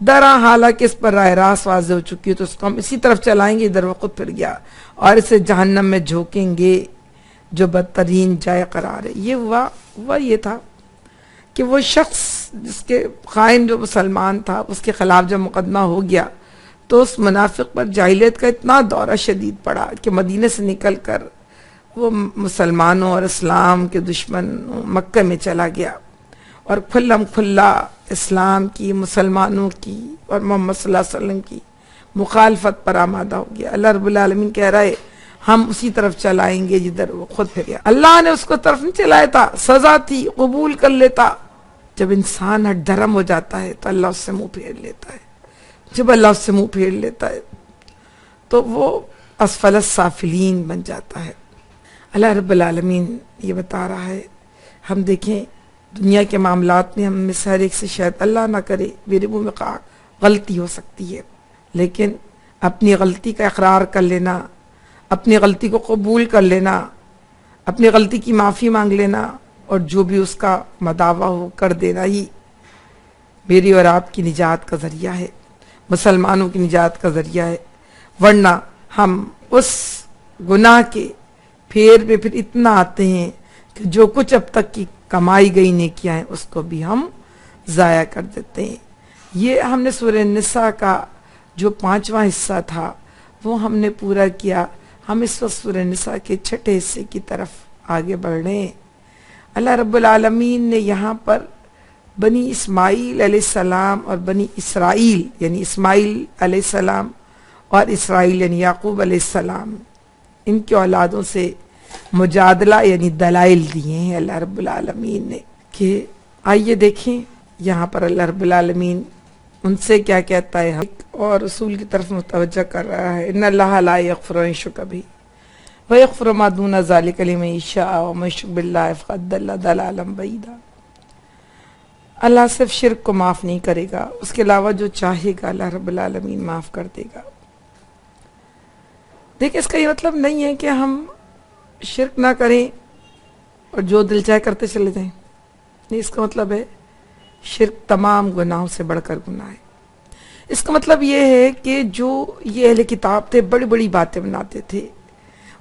درا حالانکہ اس پر راہ راست واضح ہو چکی ہے، تو اس کو ہم اسی طرف چلائیں گے، ادھر وہ خود پھر گیا، اور اسے جہنم میں جھونکیں گے جو بدترین جائے قرار ہے۔ یہ ہوا یہ تھا کہ وہ شخص جس کے خائن جو مسلمان تھا اس کے خلاف جب مقدمہ ہو گیا تو اس منافق پر جاہلیت کا اتنا دورہ شدید پڑا کہ مدینے سے نکل کر وہ مسلمانوں اور اسلام کے دشمن مکہ میں چلا گیا، اور کھلم کھلا اسلام کی، مسلمانوں کی اور محمد صلی اللہ علیہ وسلم کی مخالفت پر آمادہ ہو گیا۔ اللہ رب العالمین کہہ رہا ہے ہم اسی طرف چلائیں گے جدھر وہ خود پھر گیا۔ اللہ نے اس کو طرف نہیں چلایا تھا، سزا تھی، قبول کر لیتا۔ جب انسان ہٹ دھرم ہو جاتا ہے تو اللہ اس سے منہ پھیر لیتا ہے، جب اللہ اس سے منہ پھیر لیتا ہے تو وہ اسفل السافلین بن جاتا ہے۔ اللہ رب العالمین یہ بتا رہا ہے، ہم دیکھیں دنیا کے معاملات میں ہم میں سے ہر ایک سے شاید اللہ نہ کرے میرے منہ میں غلطی ہو سکتی ہے، لیکن اپنی غلطی کا اقرار کر لینا، اپنی غلطی کو قبول کر لینا، اپنی غلطی کی معافی مانگ لینا، اور جو بھی اس کا مداوع ہو کر دینا ہی میری اور آپ کی نجات کا ذریعہ ہے، مسلمانوں کی نجات کا ذریعہ ہے۔ ورنہ ہم اس گناہ کے پھیر میں پھر اتنا آتے ہیں کہ جو کچھ اب تک کی کمائی گئی نیکیاں ہیں اس کو بھی ہم ضائع کر دیتے ہیں۔ یہ ہم نے سورہ نساء کا جو 5واں حصہ تھا وہ ہم نے پورا کیا۔ ہم اس وقت سورہ نساء کے 6 حصے کی طرف آگے بڑھ رہے ہیں۔ اللہ رب العالمین نے یہاں پر بنی اسماعیل علیہ السلام اور بنی اسرائیل یعنی اسماعیل علیہ السلام اور اسرائیل یعنی یعقوب علیہ السلام، ان کی اولادوں سے مجادلہ یعنی دلائل دیے ہیں اللہ رب العالمین نے، کہ آئیے دیکھیں یہاں پر اللہ رب العالمین ان سے کیا کہتا ہے اور رسول کی طرف متوجہ کر رہا ہے۔ ان اللہ لا یغفر ان یشرک بہ ویغفر ما دون ذلک لمن یشاء ومن یشرک باللہ فقد ضل ضلالا بعیدا۔ اللہ صرف شرک کو معاف نہیں کرے گا، اس کے علاوہ جو چاہے گا اللہ رب العالمین معاف کر دے گا۔ دیکھیں اس کا یہ مطلب نہیں ہے کہ ہم شرک نہ کریں اور جو دل چاہے کرتے چلے جائیں، نہیں، اس کا مطلب ہے شرک تمام گناہوں سے بڑھ کر گناہ ہے۔ اس کا مطلب یہ ہے کہ جو یہ اہل کتاب تھے بڑی بڑی باتیں بناتے تھے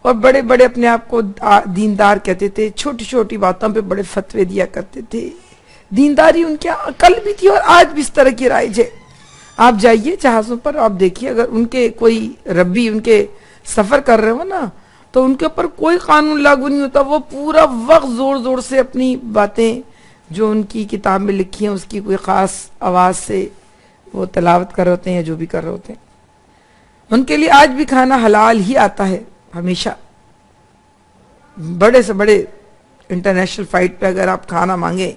اور بڑے بڑے اپنے آپ کو دیندار کہتے تھے، چھوٹی چھوٹی باتوں پہ بڑے فتوے دیا کرتے تھے، دینداری ان کے کل بھی تھی اور آج بھی اس طرح کی رائج ہے۔ آپ جائیے جہازوں پر، آپ دیکھیے اگر ان کے کوئی ربی ان کے سفر کر رہے ہو نا تو ان کے اوپر کوئی قانون لاگو نہیں ہوتا، وہ پورا وقت زور زور سے اپنی باتیں جو ان کی کتاب میں لکھی ہیں اس کی کوئی خاص آواز سے وہ تلاوت کر رہے ہوتے ہیں یا جو بھی کر رہے ہوتے ہیں۔ ان کے لیے آج بھی کھانا حلال ہی آتا ہے ہمیشہ۔ بڑے سے بڑے انٹرنیشنل فائٹ پہ اگر آپ کھانا مانگیں،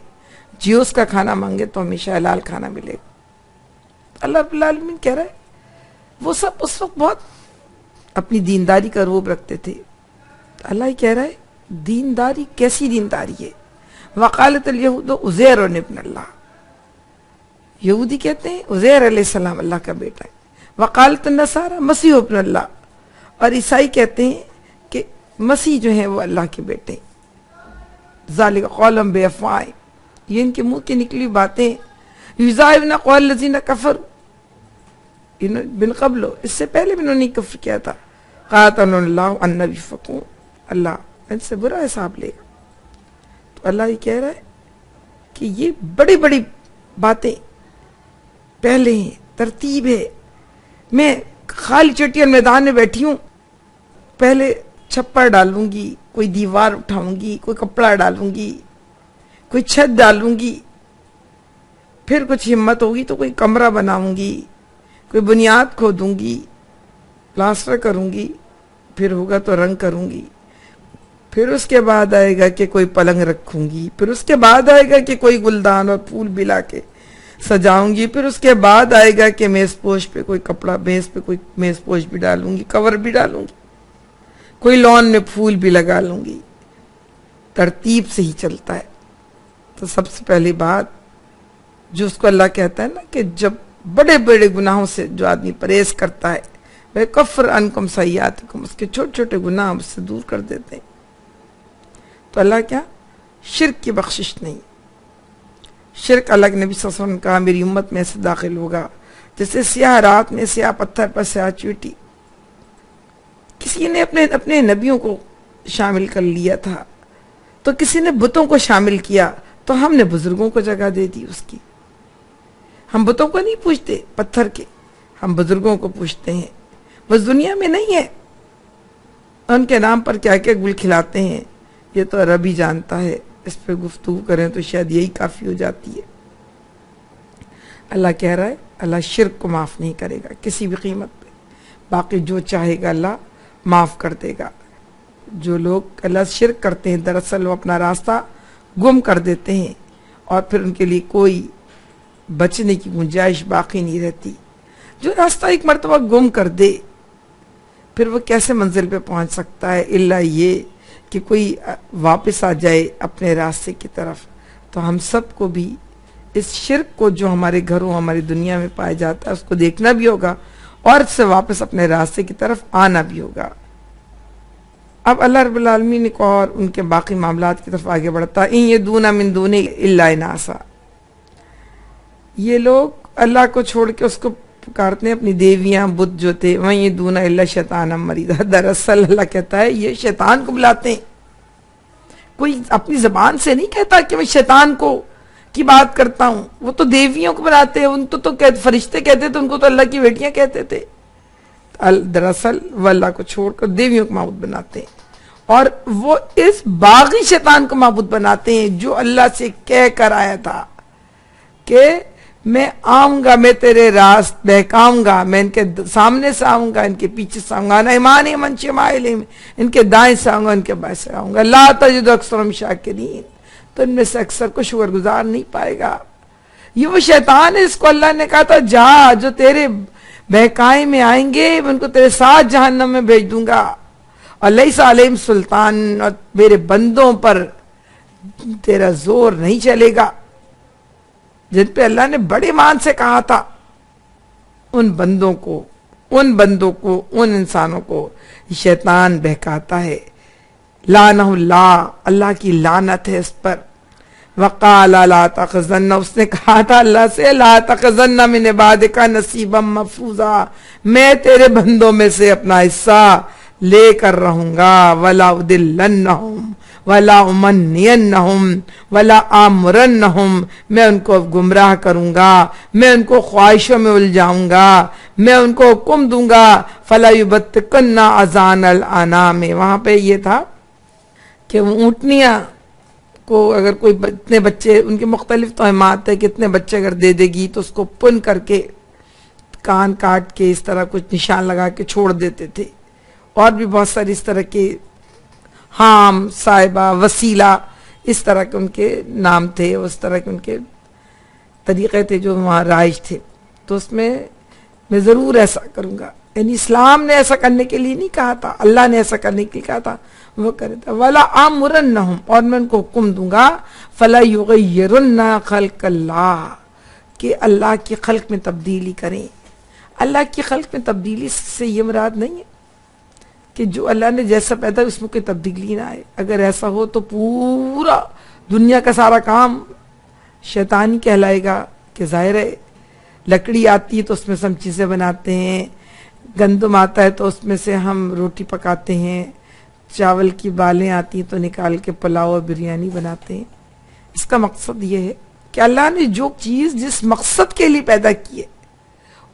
جیوس کا کھانا مانگے تو ہمیشہ حلال کھانا ملے گا۔ اللہ رب العالمین کہہ رہا ہے وہ سب اس وقت بہت اپنی دینداری کا روب رکھتے تھے۔ اللہ ہی کہہ رہا ہے دینداری کیسی دینداری ہے؟ وقالت الیہود عزیر ابن اللہ، یہودی کہتے ہیں عزیر علیہ السلام اللہ کا بیٹا ہے، وقالت النصارى مسیح ابن اللہ، اور عیسائی کہتے ہیں کہ مسیح جو ہیں وہ اللہ کے بیٹے ہیں۔ ذالک قولهم بافواہہم، یہ ان کے منہ کی نکلی باتیں، یضاہئون قول الذین کفروا من قبل، اس سے پہلے بھی انہوں نے کفر کیا تھا۔ قاتلنا اللہ انا یؤفکون، اللہ ان سے برا حساب لے گا۔ تو اللہ یہ کہہ رہا ہے کہ یہ بڑی بڑی باتیں پہلے ہیں، ترتیب ہے۔ میں خالی چٹیل میدان میں بیٹھی ہوں، پہلے چھپر ڈالوں گی، کوئی دیوار اٹھاؤں گی، کوئی کپڑا ڈالوں گی، کوئی چھت ڈالوں گی، پھر کچھ ہمت ہوگی تو کوئی کمرہ بناؤں گی، کوئی بنیاد کھودوں گی، پلاسٹر کروں گی، پھر ہوگا تو رنگ کروں گی، پھر اس کے بعد آئے گا کہ کوئی پلنگ رکھوں گی، پھر اس کے بعد آئے گا کہ کوئی گلدان اور پھول بھی لا کے سجاؤں گی، پھر اس کے بعد آئے گا کہ میز پوش پہ کوئی کپڑا، میز پہ کوئی میز پوش بھی ڈالوں گی، کور بھی ڈالوں گی، کوئی لون میں پھول بھی لگا لوں گی۔ ترتیب سے ہی چلتا ہے۔ تو سب سے پہلی بات جو اس کو اللہ کہتا ہے نا کہ جب بڑے بڑے گناہوں سے جو آدمی پرہیز کرتا ہے، وَيُكَفِّرْ عَنْكُمْ سَيِّئَاتِكُمْ، اس کے چھوٹے چھوٹے گناہ اس سے دور کر دیتے ہیں۔ تو اللہ کیا شرک کی بخشش نہیں۔ شرک اللہ کے نبی صلی اللہ علیہ وسلم نے کہا میری امت میں ایسے داخل ہوگا جیسے سیاہ رات میں سیاہ پتھر پر سیاہ چیٹی۔ کسی نے اپنے نبیوں کو شامل کر لیا تھا، تو کسی نے بتوں کو شامل کیا، تو ہم نے بزرگوں کو جگہ دے دی اس کی۔ ہم بتوں کو نہیں پوچھتے پتھر کے، ہم بزرگوں کو پوچھتے ہیں۔ بس دنیا میں نہیں ہے، ان کے نام پر کیا کیا گل کھلاتے ہیں یہ تو رب ہی جانتا ہے، اس پہ گفتگو کریں تو شاید یہی کافی ہو جاتی ہے۔ اللہ کہہ رہا ہے اللہ شرک کو معاف نہیں کرے گا کسی بھی قیمت پہ، باقی جو چاہے گا اللہ معاف کر دے گا۔ جو لوگ اللہ سے شرک کرتے ہیں دراصل وہ اپنا راستہ گم کر دیتے ہیں اور پھر ان کے لیے کوئی بچنے کی گنجائش باقی نہیں رہتی۔ جو راستہ ایک مرتبہ گم کر دے پھر وہ کیسے منزل پہ پہنچ سکتا ہے، الا یہ کہ کوئی واپس آ جائے اپنے راستے کی طرف۔ تو ہم سب کو بھی اس شرک کو جو ہمارے گھروں ہماری دنیا میں پایا جاتا ہے اس کو دیکھنا بھی ہوگا اور اس سے واپس اپنے راستے کی طرف آنا بھی ہوگا۔ اب اللہ رب العالمین کو اور ان کے باقی معاملات کی طرف آگے بڑھتا ہے۔ ان یدون من دون الا اناسا، یہ لوگ اللہ کو چھوڑ کے اس کو پکارتے ہیں اپنی دیویاں بت جو تھے، وَإِن يَدْعُونَ إِلَّا شَيْطَانًا مَرِيدًا، دراصل اللہ کہتا ہے یہ شیطان کو بلاتے ہیں۔ کوئی اپنی زبان سے نہیں کہتا کہ میں شیطان کو کی بات کرتا ہوں، وہ تو دیویوں کو بناتے ہیں، ان تو فرشتے کہتے تھے، ان کو تو اللہ کی بیٹیاں کہتے تھے۔ دراصل وہ اللہ کو چھوڑ کر دیویوں کو معبود بناتے ہیں، اور وہ اس باغی شیطان کو معبود بناتے ہیں جو اللہ سے کہہ کر آیا تھا کہ میں آؤں گا، میں تیرے راست بہکاؤں گا، میں ان کے سامنے سے آؤں گا، ان کے پیچھے سے آؤں گا، ایمان من شمائلہم، ان کے دائیں سے آؤں گا، ان کے بائیں سے آؤں گا، لا تجد اکثرہم شاکرین، تو ان میں سے اکثر کو شکر گزار نہیں پائے گا۔ یہ وہ شیطان ہے، اس کو اللہ نے کہا تھا جا، جو تیرے بہکائے میں آئیں گے میں ان کو تیرے ساتھ جہنم میں بھیج دوں گا، اور لیس علیہم سلطان، اور میرے بندوں پر تیرا زور نہیں چلے گا۔ جن پہ اللہ نے بڑے مان سے کہا تھا، ان بندوں کو ان انسانوں کو شیطان بہکاتا ہے. لعنہ اللہ، اللہ کی لعنت ہے اس پر. وقال لا تخزن، اس نے کہا تھا اللہ سے لا تخزن من عبادک نصیبا مفروضا، میں تیرے بندوں میں سے اپنا حصہ لے کر رہوں گا. ولا ادلنہم ولا امنینہم ولا آمرنہم، میں ان کو گمراہ کروں گا، میں ان کو خواہشوں میں الجھاؤں گا، میں ان کو حکم دوں گا. فلا یبتکن اذان الانام، وہاں پہ یہ تھا کہ اونٹنیاں کو اگر کوئی اتنے بچے، ان کے مختلف توہمات ہے کہ اتنے بچے اگر دے دے گی تو اس کو پن کر کے کان کاٹ کے اس طرح کچھ نشان لگا کے چھوڑ دیتے تھے. اور بھی بہت ساری اس طرح کے حام، صاحبہ، وسیلہ، اس طرح کے ان کے نام تھے، اس طرح کے ان کے طریقے تھے جو وہاں رائج تھے. تو اس میں ضرور ایسا کروں گا، یعنی اسلام نے ایسا کرنے کے لیے نہیں کہا تھا، اللہ نے ایسا کرنے کے لیے کہا تھا، وہ کرے تھا. ولا آمرنہم، اور میں ان کو حکم دوں گا. فلا یغیرن خلق اللہ، کہ اللہ کی خلق میں تبدیلی کریں. اللہ کی خلق میں تبدیلی سے یہ مراد نہیں ہے کہ جو اللہ نے جیسا پیدا اس میں کوئی تبدیلی نہ آئے. اگر ایسا ہو تو پورا دنیا کا سارا کام شیطانی کہلائے گا. کہ ظاہر ہے لکڑی آتی ہے تو اس میں سے ہم چیزیں بناتے ہیں، گندم آتا ہے تو اس میں سے ہم روٹی پکاتے ہیں، چاول کی بالیں آتی ہیں تو نکال کے پلاؤ اور بریانی بناتے ہیں. اس کا مقصد یہ ہے کہ اللہ نے جو چیز جس مقصد کے لیے پیدا کی ہے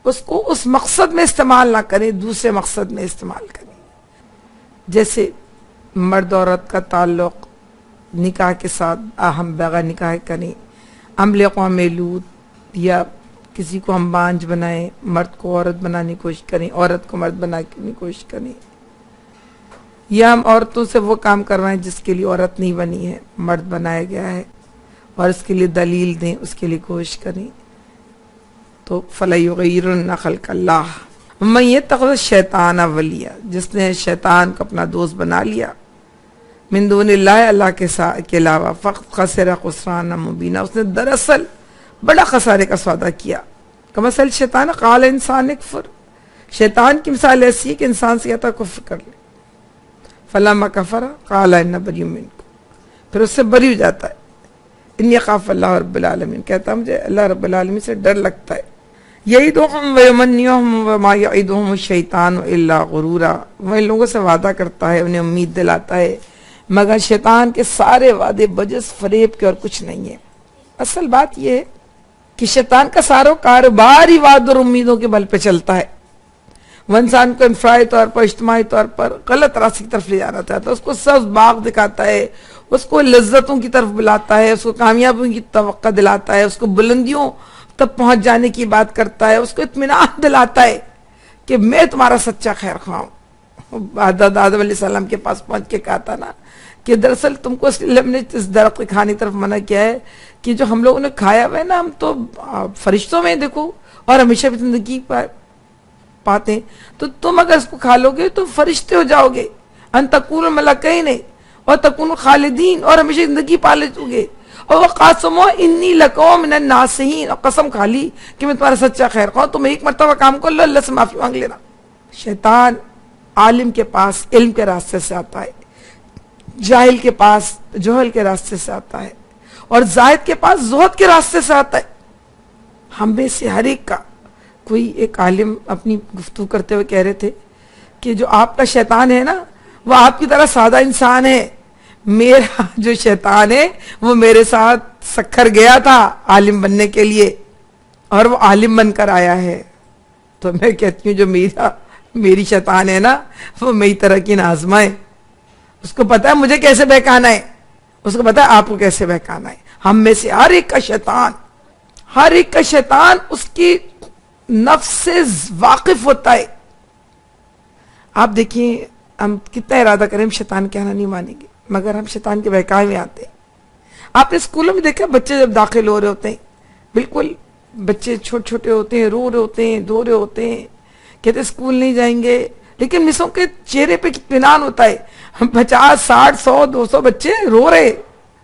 اس کو اس مقصد میں استعمال نہ کریں، دوسرے مقصد میں استعمال کریں. جیسے مرد عورت کا تعلق نکاح کے ساتھ ہم بغیر نکاح کریں، عمل قوم لوط، یا کسی کو ہم بانجھ بنائیں، مرد کو عورت بنانے کی کوشش کریں، عورت کو مرد بنانے کی کوشش کریں، یا ہم عورتوں سے وہ کام کروائیں جس کے لیے عورت نہیں بنی ہے، مرد بنایا گیا ہے، اور اس کے لیے دلیل دیں، اس کے لیے کوشش کریں. تو فَلَا يُغَيِّرُنَّ خَلْقَ اللَّهِ مَن يَتَّخِذِ الشَّيْطَانَ وَلِيًّا، جس نے شیطان کو اپنا دوست بنا لیا، من دون اللہ، اللہ کے علاوہ، فقط خسر خسرانا مبینہ، اس نے دراصل بڑا خسارے کا سودا کیا. کمثل شیطان قال انسان اکفر، شیطان کی مثال ایسی ہے کہ انسان سے کہتا کفر کر لے. فلما کفر قال ان بری منکم، پھر اس سے بری ہو جاتا ہے. انی اخاف اللہ رب العالمین، کہتا مجھے اللہ رب العالمین سے ڈر لگتا ہے. یعیدہم ویمنیہم وما یعیدہم الشیطان الا غرورا، وہ ان لوگوں سے وعدہ کرتا ہے، انہیں امید دلاتا ہے، مگر شیطان کے سارے وعدے بجس فریب کے اور کچھ نہیں ہے. اصل بات یہ ہے کہ شیطان کا سارا کاروبار ہی وعد اور امیدوں کے بل پہ چلتا ہے. وہ انسان کو انفرادی طور پر، اجتماعی طور پر غلط راستے کی طرف لے جانا چاہتا ہے، اس کو سبز باغ دکھاتا ہے، اس کو لذتوں کی طرف بلاتا ہے، اس کو کامیابیوں کی توقع دلاتا ہے، اس کو بلندیوں تک پہنچ جانے کی بات کرتا ہے، اس کو اطمینان دلاتا ہے کہ میں تمہارا سچا خیر خواہ ہوں. حضرت آدم علیہ السلام کے پاس پہنچ کے کہا تھا نا کہ دراصل تم کو اس لیے ہم نے اس درخت کے کھانے کی طرف منع کیا ہے کہ جو ہم لوگوں نے کھایا ہوا ہے نا، ہم تو فرشتوں میں دیکھو اور ہمیشہ بھی زندگی پاتے ہیں، تو تم اگر اس کو کھا لو گے تو فرشتے ہو جاؤ گے، ان تکونوا ملکین اور تکونوا خالدین، اور ہمیشہ زندگی پا لو گے. اور وقاسموا انی لکم من الناصحین، اور قسم کھا لی کہ میں تمہارا سچا خیر خواہ ہوں، تم ایک مرتبہ کام کر لو، اللہ سے معافی مانگ لینا. شیطان عالم کے پاس علم کے راستے سے آتا ہے، جاہل کے پاس جہل کے راستے سے آتا ہے، اور زاہد کے پاس زہد کے راستے سے آتا ہے. ہم میں سے ہر ایک کا، کوئی ایک عالم اپنی گفتگو کرتے ہوئے کہہ رہے تھے کہ جو آپ کا شیطان ہے نا وہ آپ کی طرح سادہ انسان ہے، میرا جو شیطان ہے وہ میرے ساتھ سکھر گیا تھا عالم بننے کے لیے اور وہ عالم بن کر آیا ہے. تو میں کہتی ہوں جو میری شیطان ہے نا وہ میری طرح کی نازمہ ہے، اس کو پتا ہے مجھے کیسے بہکانا ہے، اس کو پتا ہے آپ کو کیسے بہکانا ہے. ہم میں سے ہر ایک کا شیطان اس کی نفس سے واقف ہوتا ہے. آپ دیکھیں ہم کتنا ارادہ کریں ہم شیطان کہنا نہیں مانیں گے، مگر ہم شیطان کے بہکاوے میں آتے ہیں. آپ نے اسکولوں میں دیکھا بچے جب داخل ہو رہے ہوتے ہیں، بالکل بچے چھوٹے چھوٹے ہوتے ہیں، رو رہے ہوتے ہیں، دھو رہے ہوتے ہیں، کہتے اسکول نہیں جائیں گے، لیکن مسوں کے چہرے پہ اطمینان ہوتا ہے. 50 60 100 200 بچے رو رہے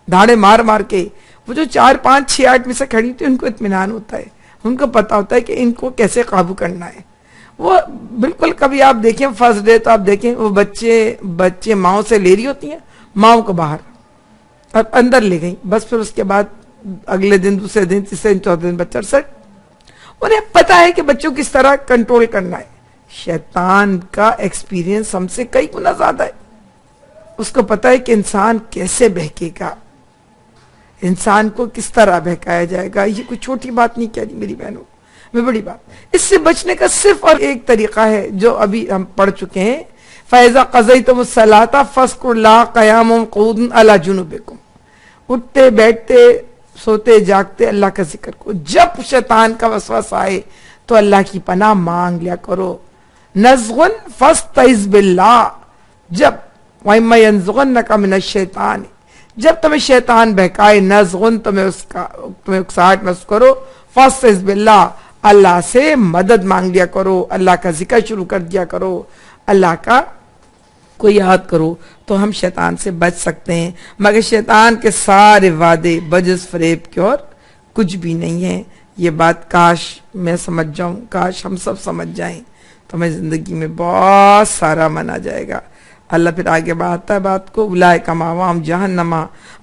دھاڑے مار مار کے، وہ جو 4 5 6 8 میں سے کھڑی تھی ان کو اطمینان ہوتا ہے، ان کو پتا ہوتا ہے کہ ان کو کیسے قابو کرنا ہے. وہ بالکل کبھی آپ دیکھیں فرسٹ ڈے تو آپ دیکھیں وہ بچے ماؤں سے لے رہی ہوتی ہیں، ماؤں کو باہر اور اندر لے گئی، بس پھر اس کے بعد اگلے دن دوسرے دن تیسرے دن چوتھے دن بچہ سیٹ. انہیں پتا ہے کہ بچوں کس طرح کنٹرول کرنا ہے. شیطان کا ایکسپیرینس ہم سے کئی گنا زیادہ ہے. اس کو پتا ہے کہ انسان کیسے بہکے گا، انسان کو کس طرح بہکایا جائے گا. یہ کوئی چھوٹی بات نہیں کہہ رہی میری بہنوں، میں بڑی بات. اس سے بچنے کا صرف اور ایک طریقہ ہے جو ابھی ہم پڑھ چکے ہیں، فَإِذَا قَضَيْتُمُ الصَّلَاةَ فَاذْكُرُوا اللَّهَ قِيَامًا وَقُعُودًا عَلَى جُنُوبِكُمْ. اٹھتے بیٹھتے سوتے جاگتے اللہ کا ذکر کو. جب شیطان کا وسوسہ آئے تو اللہ کی پناہ مانگ لیا کرو. نزغن فاستعذ باللہ. جب وَإِمَّا يَنزُغَنَّكَ مِنَ الشَّيْطَانِ، جب تمہیں شیطان بہکائے، نزغن تمہیں اکساہٹ محسوس کرو، فاستعذ باللہ اللہ سے مدد مانگ لیا کرو، اللہ کا ذکر شروع کر دیا کرو، اللہ کا کو یاد کرو تو ہم شیطان سے بچ سکتے ہیں. مگر شیطان کے سارے وعدے بجز فریب کے اور کچھ بھی نہیں ہیں. یہ بات کاش میں سمجھ جاؤں، کاش ہم سب سمجھ جائیں تو ہمیں زندگی میں بہت سارا من آ جائے گا. اللہ پھر آگے بڑھاتا ہے بات کو، اولئک مأواہم جہنم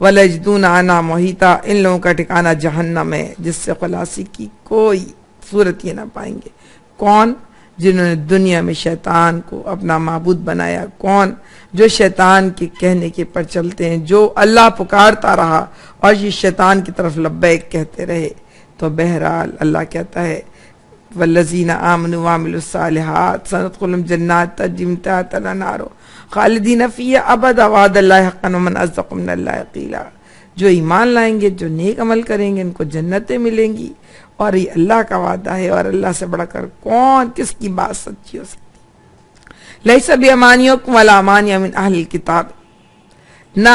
ولا یجدون عنہا محیطا. ان لوگوں کا ٹھکانہ جہنم ہے جس سے خلاصی کی کوئی صورت یہ نہ پائیں گے. کون؟ جنہوں نے دنیا میں شیطان کو اپنا معبود بنایا. کون؟ جو شیطان کے کہنے کے پر چلتے ہیں، جو اللہ پکارتا رہا اور یہ شیطان کی طرف لبیک کہتے رہے. تو بہرحال اللہ کہتا ہے والذین آمنوا وعملوا الصالحات سندخلهم جنات تجری من تحتها الانہار خالدین فیہا ابدا وعد اللہ حقا ومن اصدق من اللہ قیلا. جو ایمان لائیں گے، جو نیک عمل کریں گے، ان کو جنتیں ملیں گی اور یہ اللہ کا وعدہ ہے. اور اللہ سے بڑھ کر کون کس کی بات سچی ہو سکتی؟ لیس بامانیکم ولا امانی من اہل الکتاب. نہ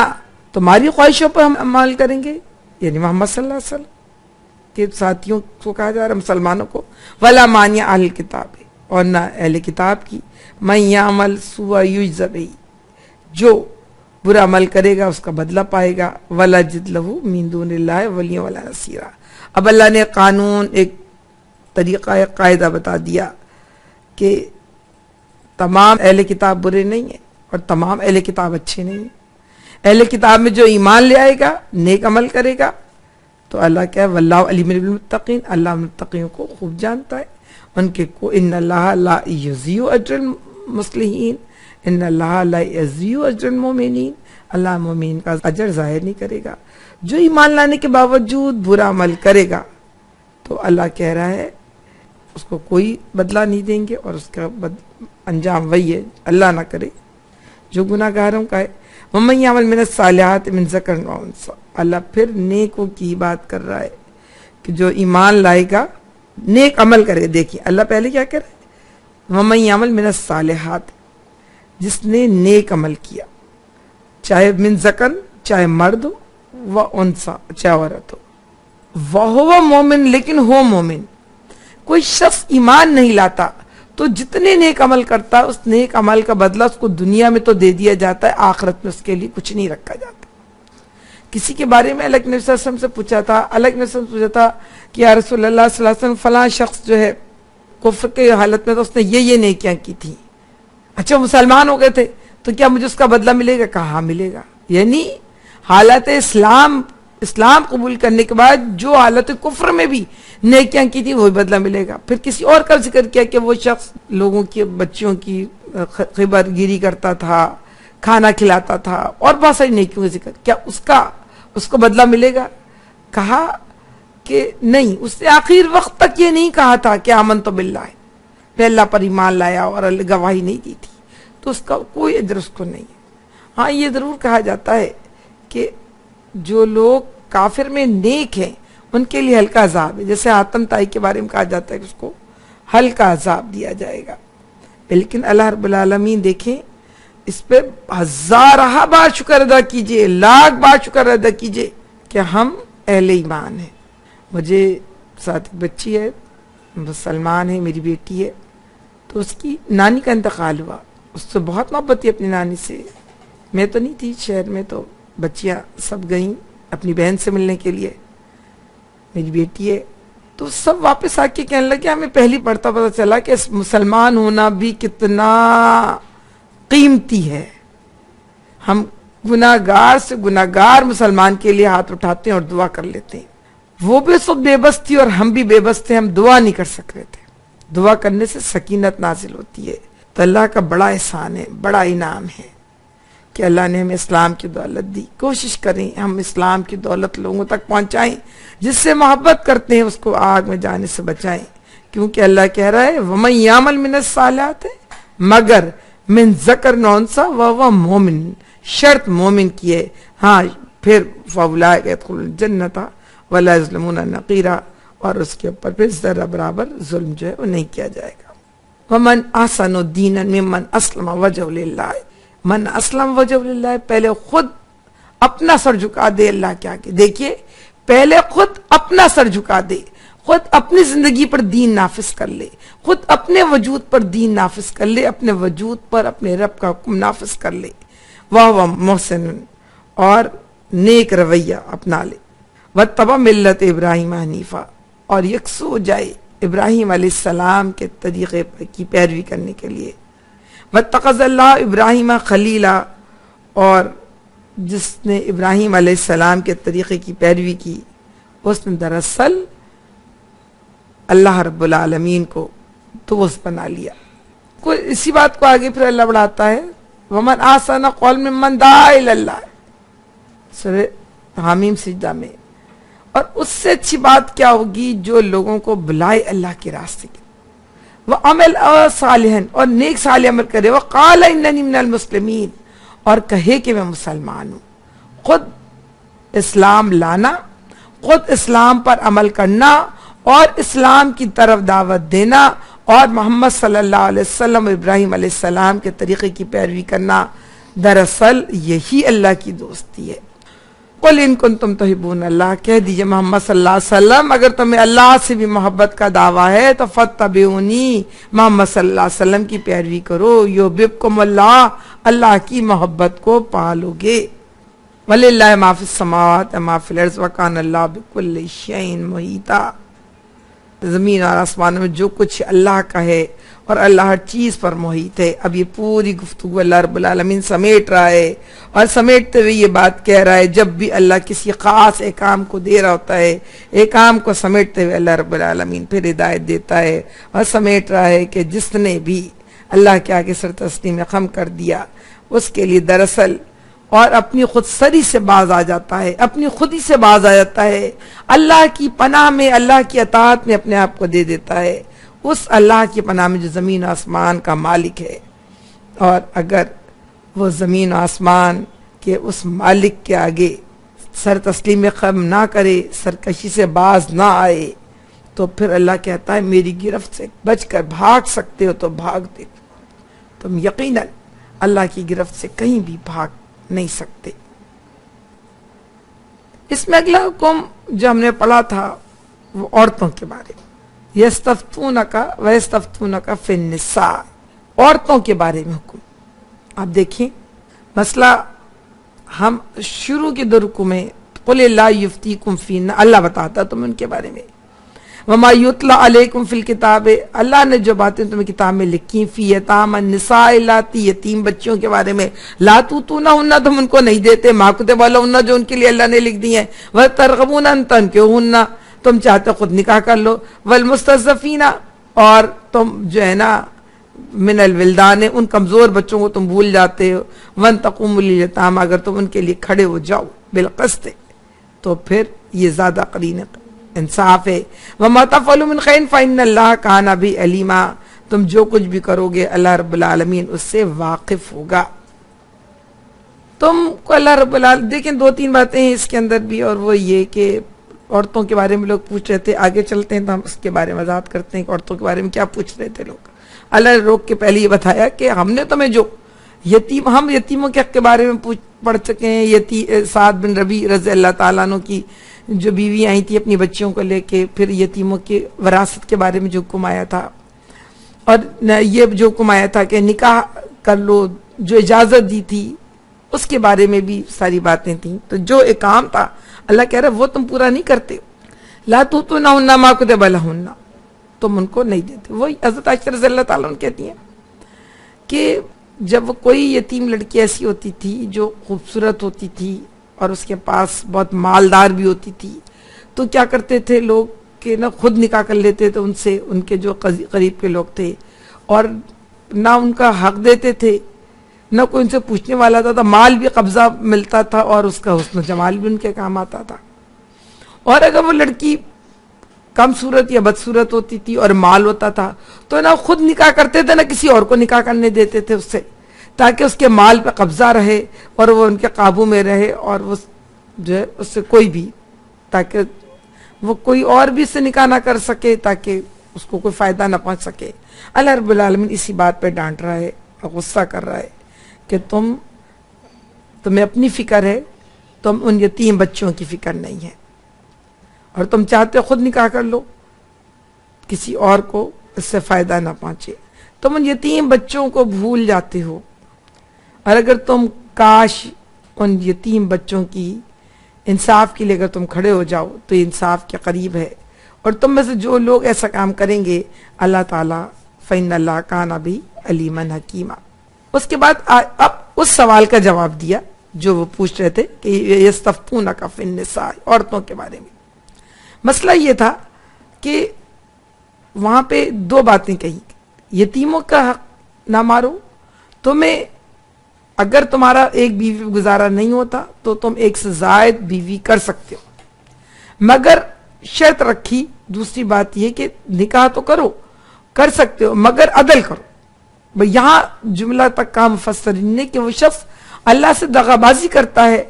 تمہاری خواہشوں پر ہم عمل کریں گے، یعنی محمد صلی اللہ علیہ وسلم کے ساتھیوں کو کہا جا رہا ہے، مسلمانوں کو، ولا امانی اہل الکتاب، اور نہ اہل کتاب کی. من یعمل سوء یجز بہ، جو برا عمل کرے گا اس کا بدلہ پائے گا. ولا یجد لہ من دون اللہ ولیٰ ولا نصیرا. اب اللہ نے قانون، ایک طریقہ، ایک قاعدہ بتا دیا کہ تمام اہل کتاب برے نہیں ہیں اور تمام اہل کتاب اچھے نہیں ہیں. اہل کتاب میں جو ایمان لے آئے گا، نیک عمل کرے گا، تو اللہ کیا ہے، واللہ علیم بالمتقین، اللہ متقیوں کو خوب جانتا ہے. ان کے کو ان اللہ لا یضیع اجر المصلحین، ان اللہ لا یضیع اجر المؤمنین، اللہ مومنین کا اجر ظاہر نہیں کرے گا. جو ایمان لانے کے باوجود برا عمل کرے گا تو اللہ کہہ رہا ہے اس کو کوئی بدلہ نہیں دیں گے، اور اس کا انجام وہی ہے، اللہ نہ کرے جو گناہ گاروں کا ہے. وَمَن يَعْمَلْ مِنَ الصَّالِحَاتِ مِن ذَكَرٍ وَأُنثىٰ. اللہ پھر نیکوں کی بات کر رہا ہے کہ جو ایمان لائے گا، نیک عمل کرے گا. دیکھیے اللہ پہلے کیا کہہ رہا ہے، وَمَن يَعْمَلْ مِنَ الصَّالِحَاتِ، جس نے نیک عمل کیا، چاہے من ذکر، چاہے مرد ہو، وَأُنثىٰ، چاہے عورت ہو، وَهُوَ مُؤْمِن، لیکن ہو مومن. کوئی شخص ایمان نہیں لاتا تو جتنے نیک عمل کرتا اس نیک عمل کا بدلہ اس کو دنیا میں تو دے دیا جاتا ہے، آخرت میں اس کے لیے کچھ نہیں رکھا جاتا. کسی کے بارے میں اللہ کے نبی صلی اللہ علیہ وسلم سے پوچھا تھا، اللہ کے نبی صلی اللہ علیہ وسلم سے پوچھا تھا کہ یا رسول اللہ صلی اللہ علیہ وسلم فلاں شخص جو ہے کفر کے حالت میں تو اس نے یہ نیکیاں کی تھی، اچھا مسلمان ہو گئے تھے تو کیا مجھے اس کا بدلہ ملے گا؟ کہاں ملے گا. یعنی حالت اسلام قبول کرنے کے بعد جو حالت کفر میں بھی نیکیاں کی تھی وہی بدلہ ملے گا. پھر کسی اور کا ذکر کیا کہ وہ شخص لوگوں کی بچیوں کی خبر گیری کرتا تھا، کھانا کھلاتا تھا، اور بہت ساری نیکیوں کا ذکر. کیا اس کو بدلہ ملے گا؟ کہا کہ نہیں. اس نے آخر وقت تک یہ نہیں کہا تھا کہ آمنت باللہ، میں اللہ پر ایمان لایا اور گواہی نہیں دی تھی، تو اس کا کوئی اجر اس کو نہیں ہے. ہاں یہ ضرور کہا جاتا ہے کہ جو لوگ کافر میں نیک ہیں ان کے لیے ہلکا عذاب ہے. جیسے حاتم طائی کے بارے میں کہا جاتا ہے کہ اس کو ہلکا عذاب دیا جائے گا. لیکن اللہ رب العالمین دیکھیں، اس پہ ہزارہ بار شکر ادا کیجئے، لاکھ بار شکر ادا کیجئے کہ ہم اہل ایمان ہیں. مجھے ساتھ ایک بچی ہے، مسلمان ہے، میری بیٹی ہے، تو اس کی نانی کا انتقال ہوا. اس سے بہت محبت تھی اپنی نانی سے. میں تو نہیں تھی شہر میں، تو بچیاں سب گئیں اپنی بہن سے ملنے کے لیے، میری بیٹی ہے. تو سب واپس آ کے کہنے لگے ہمیں پہلی پڑھتا پتہ چلا کہ مسلمان ہونا بھی کتنا قیمتی ہے. ہم گناہگار سے گناہگار مسلمان کے لیے ہاتھ اٹھاتے ہیں اور دعا کر لیتے ہیں. وہ بھی سب بے بس تھی اور ہم بھی بے بس تھے، ہم دعا نہیں کر سک رہے تھے. دعا کرنے سے سکینت نازل ہوتی ہے. تو اللہ کا بڑا احسان ہے، بڑا انعام ہے کہ اللہ نے ہمیں اسلام کی دولت دی. کوشش کریں ہم اسلام کی دولت لوگوں تک پہنچائیں، جس سے محبت کرتے ہیں اس کو آگ میں جانے سے بچائیں. کیونکہ اللہ کہہ رہا ہے وَمَن يَعْمَلْ مِنَ الصَّالِحَاتِ، مگر من ذکر نونسا وَهُوَ مومن، شرط مومن کی ہے. ہاں پھر فَأُولَٰئِكَ يَدْخُلُونَ الْجَنَّةَ وَلَا يُظْلَمُونَ نَقِيرًا، اور اس کے اوپر پھر ذرہ برابر ظلم جو ہے وہ نہیں کیا جائے گا. وَمَنْ أَحْسَنُ دِينًا مِمَّنْ أَسْلَمَ وَجْهَهُ لِلَّهِ، من اسلم وجہ اللہ، پہلے خود اپنا سر جھکا دے اللہ کے آگے. دیکھیے پہلے خود اپنا سر جھکا دے، خود اپنی زندگی پر دین نافذ کر لے، خود اپنے وجود پر دین نافذ کر لے، اپنے وجود پر اپنے رب کا حکم نافذ کر لے. واہ محسن، اور نیک رویہ اپنا لے. واتبع ملت ابراہیم حنیفہ، اور یکسو ہو جائے ابراہیم علیہ السلام کے طریقے کی پیروی کرنے کے لیے. واتخذ اللہ ابراہیم خلیلا، اور جس نے ابراہیم علیہ السلام کے طریقے کی پیروی کی اس نے دراصل اللہ رب العالمین کو دوست بنا لیا. کوئی اسی بات کو آگے پھر اللہ بڑھاتا ہے وَمَنْ أَحْسَنُ قَوْلًا مِمَّنْ دَعَا إِلَى اللَّهِ، سورہ حامیم سجدہ میں. اور اس سے اچھی بات کیا ہوگی جو لوگوں کو بلائے اللہ کے راستے کی، وَعَمِلَ صَالِحًا، اور نیک صالح عمل کرے، وَقَالَ إِنَّنِي مِنَ الْمُسْلِمِينَ، اور کہے کہ میں مسلمان ہوں. خود اسلام لانا، خود اسلام پر عمل کرنا اور اسلام کی طرف دعوت دینا اور محمد صلی اللہ علیہ وسلم ابراہیم علیہ السلام کے طریقے کی پیروی کرنا، دراصل یہی اللہ کی دوستی ہے. قل ان کنتم تحبون اللہ، کہہ دیجئے محمد صلی اللہ علیہ وسلم اگر تمہیں اللہ سے بھی محبت کا دعویٰ ہے تو فاتبعونی، محمد صلی اللہ علیہ وسلم کی پیروی کرو. یحببکم اللہ، اللہ کی محبت کو پالو گے. وَلِلَّهِ مَا فِي السَّمَاوَاتِ وَمَا فِي الْأَرْضِ وَكَانَ اللَّهُ بِكُلِّ شَيْءٍ مُحِيطًا. زمین اور آسمانوں میں جو کچھ اللہ کا ہے اور اللہ ہر چیز پر محیط ہے. اب یہ پوری گفتگو اللہ رب العالمین سمیٹ رہا ہے، اور سمیٹتے ہوئے یہ بات کہہ رہا ہے جب بھی اللہ کسی خاص احکام کو دے رہا ہوتا ہے، احکام کو سمیٹتے ہوئے اللہ رب العالمین پھر ہدایت دیتا ہے اور سمیٹ رہا ہے کہ جس نے بھی اللہ کے آگے سر تسلیم خم کر دیا اس کے لیے دراصل اور اپنی خود سری سے باز آ جاتا ہے، اپنی خودی سے باز آ جاتا ہے، اللہ کی پناہ میں، اللہ کی اطاعت میں اپنے آپ کو دے دیتا ہے، اس اللہ کی پناہ میں جو زمین و آسمان کا مالک ہے. اور اگر وہ زمین و آسمان کے اس مالک کے آگے سر تسلیم خم نہ کرے، سرکشی سے باز نہ آئے، تو پھر اللہ کہتا ہے میری گرفت سے بچ کر بھاگ سکتے ہو تو بھاگ دے. تم یقیناً اللہ کی گرفت سے کہیں بھی بھاگ نہیں سکتے. اس میں اگلا حکم جو ہم نے پڑھا تھا وہ عورتوں کے بارے میں، یستفتونک ویستفتونک فی النساء، عورتوں کے بارے میں حکم. آپ دیکھیں مسئلہ ہم شروع کے دو رکوع میں قل اللہ یفتیکم فینا، اللہ بتاتا تم ان کے بارے میں. وما یتلی علیکم فی الکتاب، اللہ نے جو باتیں تمہیں کتاب میں لکھی، فی یتام النساء اللاتی، یتیم بچیوں کے بارے میں، لا توتونہن، تم ان کو نہیں دیتے، ما کتب لہن، جو ان کے لیے اللہ نے لکھ دی ہیں، وترغبون ان تنکحوہن، تم چاہتے خود نکاح کر لو، والمستضعفین، اور تم جو ہے نا من الولدان، ان کمزور بچوں کو تم بھول جاتے ہو، وان تقوموا لیتامى، اگر تم ان کے لیے کھڑے ہو جاؤ بالقسط، تو پھر یہ زیادہ قرین انصاف ہے. وما تفعلوا من خیر فإن اللہ کان بھی علیما، تم جو کچھ بھی کرو گے اللہ رب العالمین اس سے واقف ہوگا. تم کو اللہ رب العالمین، دیکھیں دو تین باتیں ہیں اس کے اندر بھی، اور وہ یہ کہ عورتوں کے بارے میں لوگ پوچھ رہے تھے، آگے چلتے ہیں تو ہم اس کے بارے میں وضاحت کرتے ہیں کہ عورتوں کے بارے میں کیا پوچھ رہے تھے لوگ. اللہ نے روک کے پہلے یہ بتایا کہ ہم نے تمہیں جو ہم یتیموں کے حق کے بارے میں پڑھ چکے ہیں. سعد بن ربیع رضی اللہ تعالیٰ عنہ کی جو بیوی آئی تھی اپنی بچیوں کو لے کے، پھر یتیموں کی وراثت کے بارے میں جو حکم آیا تھا، اور یہ جو حکم آیا تھا کہ نکاح کر لو، جو اجازت دی تھی اس کے بارے میں بھی ساری باتیں تھیں. تو جو ایک کام تھا اللہ کہہ رہا وہ تم پورا نہیں کرتے. لا تؤتونہن ما کتب لہن، تم ان کو نہیں دیتے. وہی حضرت عائشہ رضی اللہ تعالیٰ عنہ کہتی ہیں کہ جب کوئی یتیم لڑکی ایسی ہوتی تھی جو خوبصورت ہوتی تھی اور اس کے پاس بہت مالدار بھی ہوتی تھی، تو کیا کرتے تھے لوگ کہ نہ خود نکاح کر لیتے تھے ان سے، ان کے جو قریب کے لوگ تھے، اور نہ ان کا حق دیتے تھے، نہ کوئی ان سے پوچھنے والا تھا. مال بھی قبضہ ملتا تھا اور اس کا حسن و جمال بھی ان کے کام آتا تھا. اور اگر وہ لڑکی کم صورت یا بدصورت ہوتی تھی اور مال ہوتا تھا تو نہ خود نکاح کرتے تھے نہ کسی اور کو نکاح کرنے دیتے تھے اس سے، تاکہ اس کے مال پہ قبضہ رہے اور وہ ان کے قابو میں رہے، اور وہ جو ہے اس سے کوئی بھی، تاکہ وہ کوئی اور بھی اس سے نکاح نہ کر سکے، تاکہ اس کو کوئی فائدہ نہ پہنچ سکے. اللہ رب العالمین اسی بات پہ ڈانٹ رہا ہے اور غصہ کر رہا ہے کہ تمہیں اپنی فکر ہے، تم ان یتیم بچوں کی فکر نہیں ہے، اور تم چاہتے خود نکاح کر لو، کسی اور کو اس سے فائدہ نہ پہنچے. تم ان یتیم بچوں کو بھول جاتے ہو، اور اگر تم کاش ان یتیم بچوں کی انصاف کے لیے اگر تم کھڑے ہو جاؤ تو یہ انصاف کے قریب ہے. اور تم میں سے جو لوگ ایسا کام کریں گے اللہ تعالیٰ فَإِنَّ اللَّهَ كَانَ بِهِ عَلِيمًا حَكِيمًا. اس کے بعد اب اس سوال کا جواب دیا جو وہ پوچھ رہے تھے کہ یستفتونک فی النساء، عورتوں کے بارے میں. مسئلہ یہ تھا کہ وہاں پہ دو باتیں کہیں، یتیموں کا حق نہ مارو، تمہیں اگر تمہارا ایک بیوی پہ گزارا نہیں ہوتا تو تم ایک سے زائد بیوی کر سکتے ہو، مگر شرط رکھی. دوسری بات یہ کہ نکاح تو کر سکتے ہو مگر عدل کرو. بھئی یہاں جملہ تک کا مفسرین نے کہ وہ شخص اللہ سے دغا بازی کرتا ہے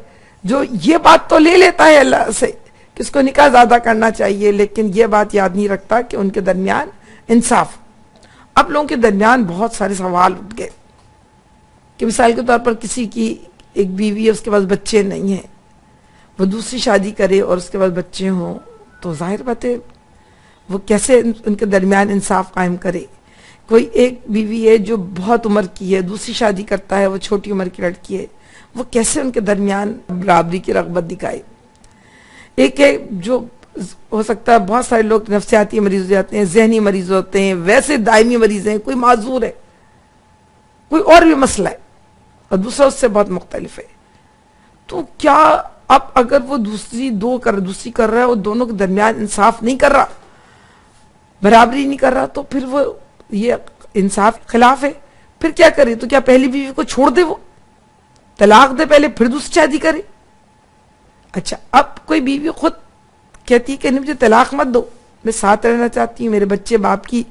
جو یہ بات تو لے لیتا ہے اللہ سے کہ اس کو نکاح زیادہ کرنا چاہیے، لیکن یہ بات یاد نہیں رکھتا کہ ان کے درمیان انصاف. اب لوگوں کے درمیان بہت سارے سوال اٹھ گئے کہ مثال کے طور پر کسی کی ایک بیوی ہے، اس کے پاس بچے نہیں ہیں، وہ دوسری شادی کرے اور اس کے پاس بچے ہوں، تو ظاہر بات ہے وہ کیسے ان کے درمیان انصاف قائم کرے. کوئی ایک بیوی ہے جو بہت عمر کی ہے، دوسری شادی کرتا ہے، وہ چھوٹی عمر کی لڑکی ہے، وہ کیسے ان کے درمیان برابری کی رغبت دکھائے. ایک ہے جو ہو سکتا ہے بہت سارے لوگ نفسیاتی مریض ہو جاتے ہیں، ذہنی مریض ہوتے ہیں، ویسے دائمی مریض ہیں، کوئی معذور ہے، کوئی اور بھی مسئلہ ہے، اور دوسرا اس سے بہت مختلف ہے. تو کیا اب اگر وہ دوسری کر رہا ہے اور دونوں کے درمیان انصاف نہیں کر رہا، برابری نہیں کر رہا، تو پھر وہ یہ انصاف خلاف ہے. پھر کیا کرے؟ تو کیا پہلی بیوی کو چھوڑ دے، وہ طلاق دے پہلے پھر دوسری شادی کرے؟ اچھا اب کوئی بیوی خود کہتی کہ نہیں مجھے طلاق مت دو، میں ساتھ رہنا چاہتی ہوں، میرے بچے باپ کی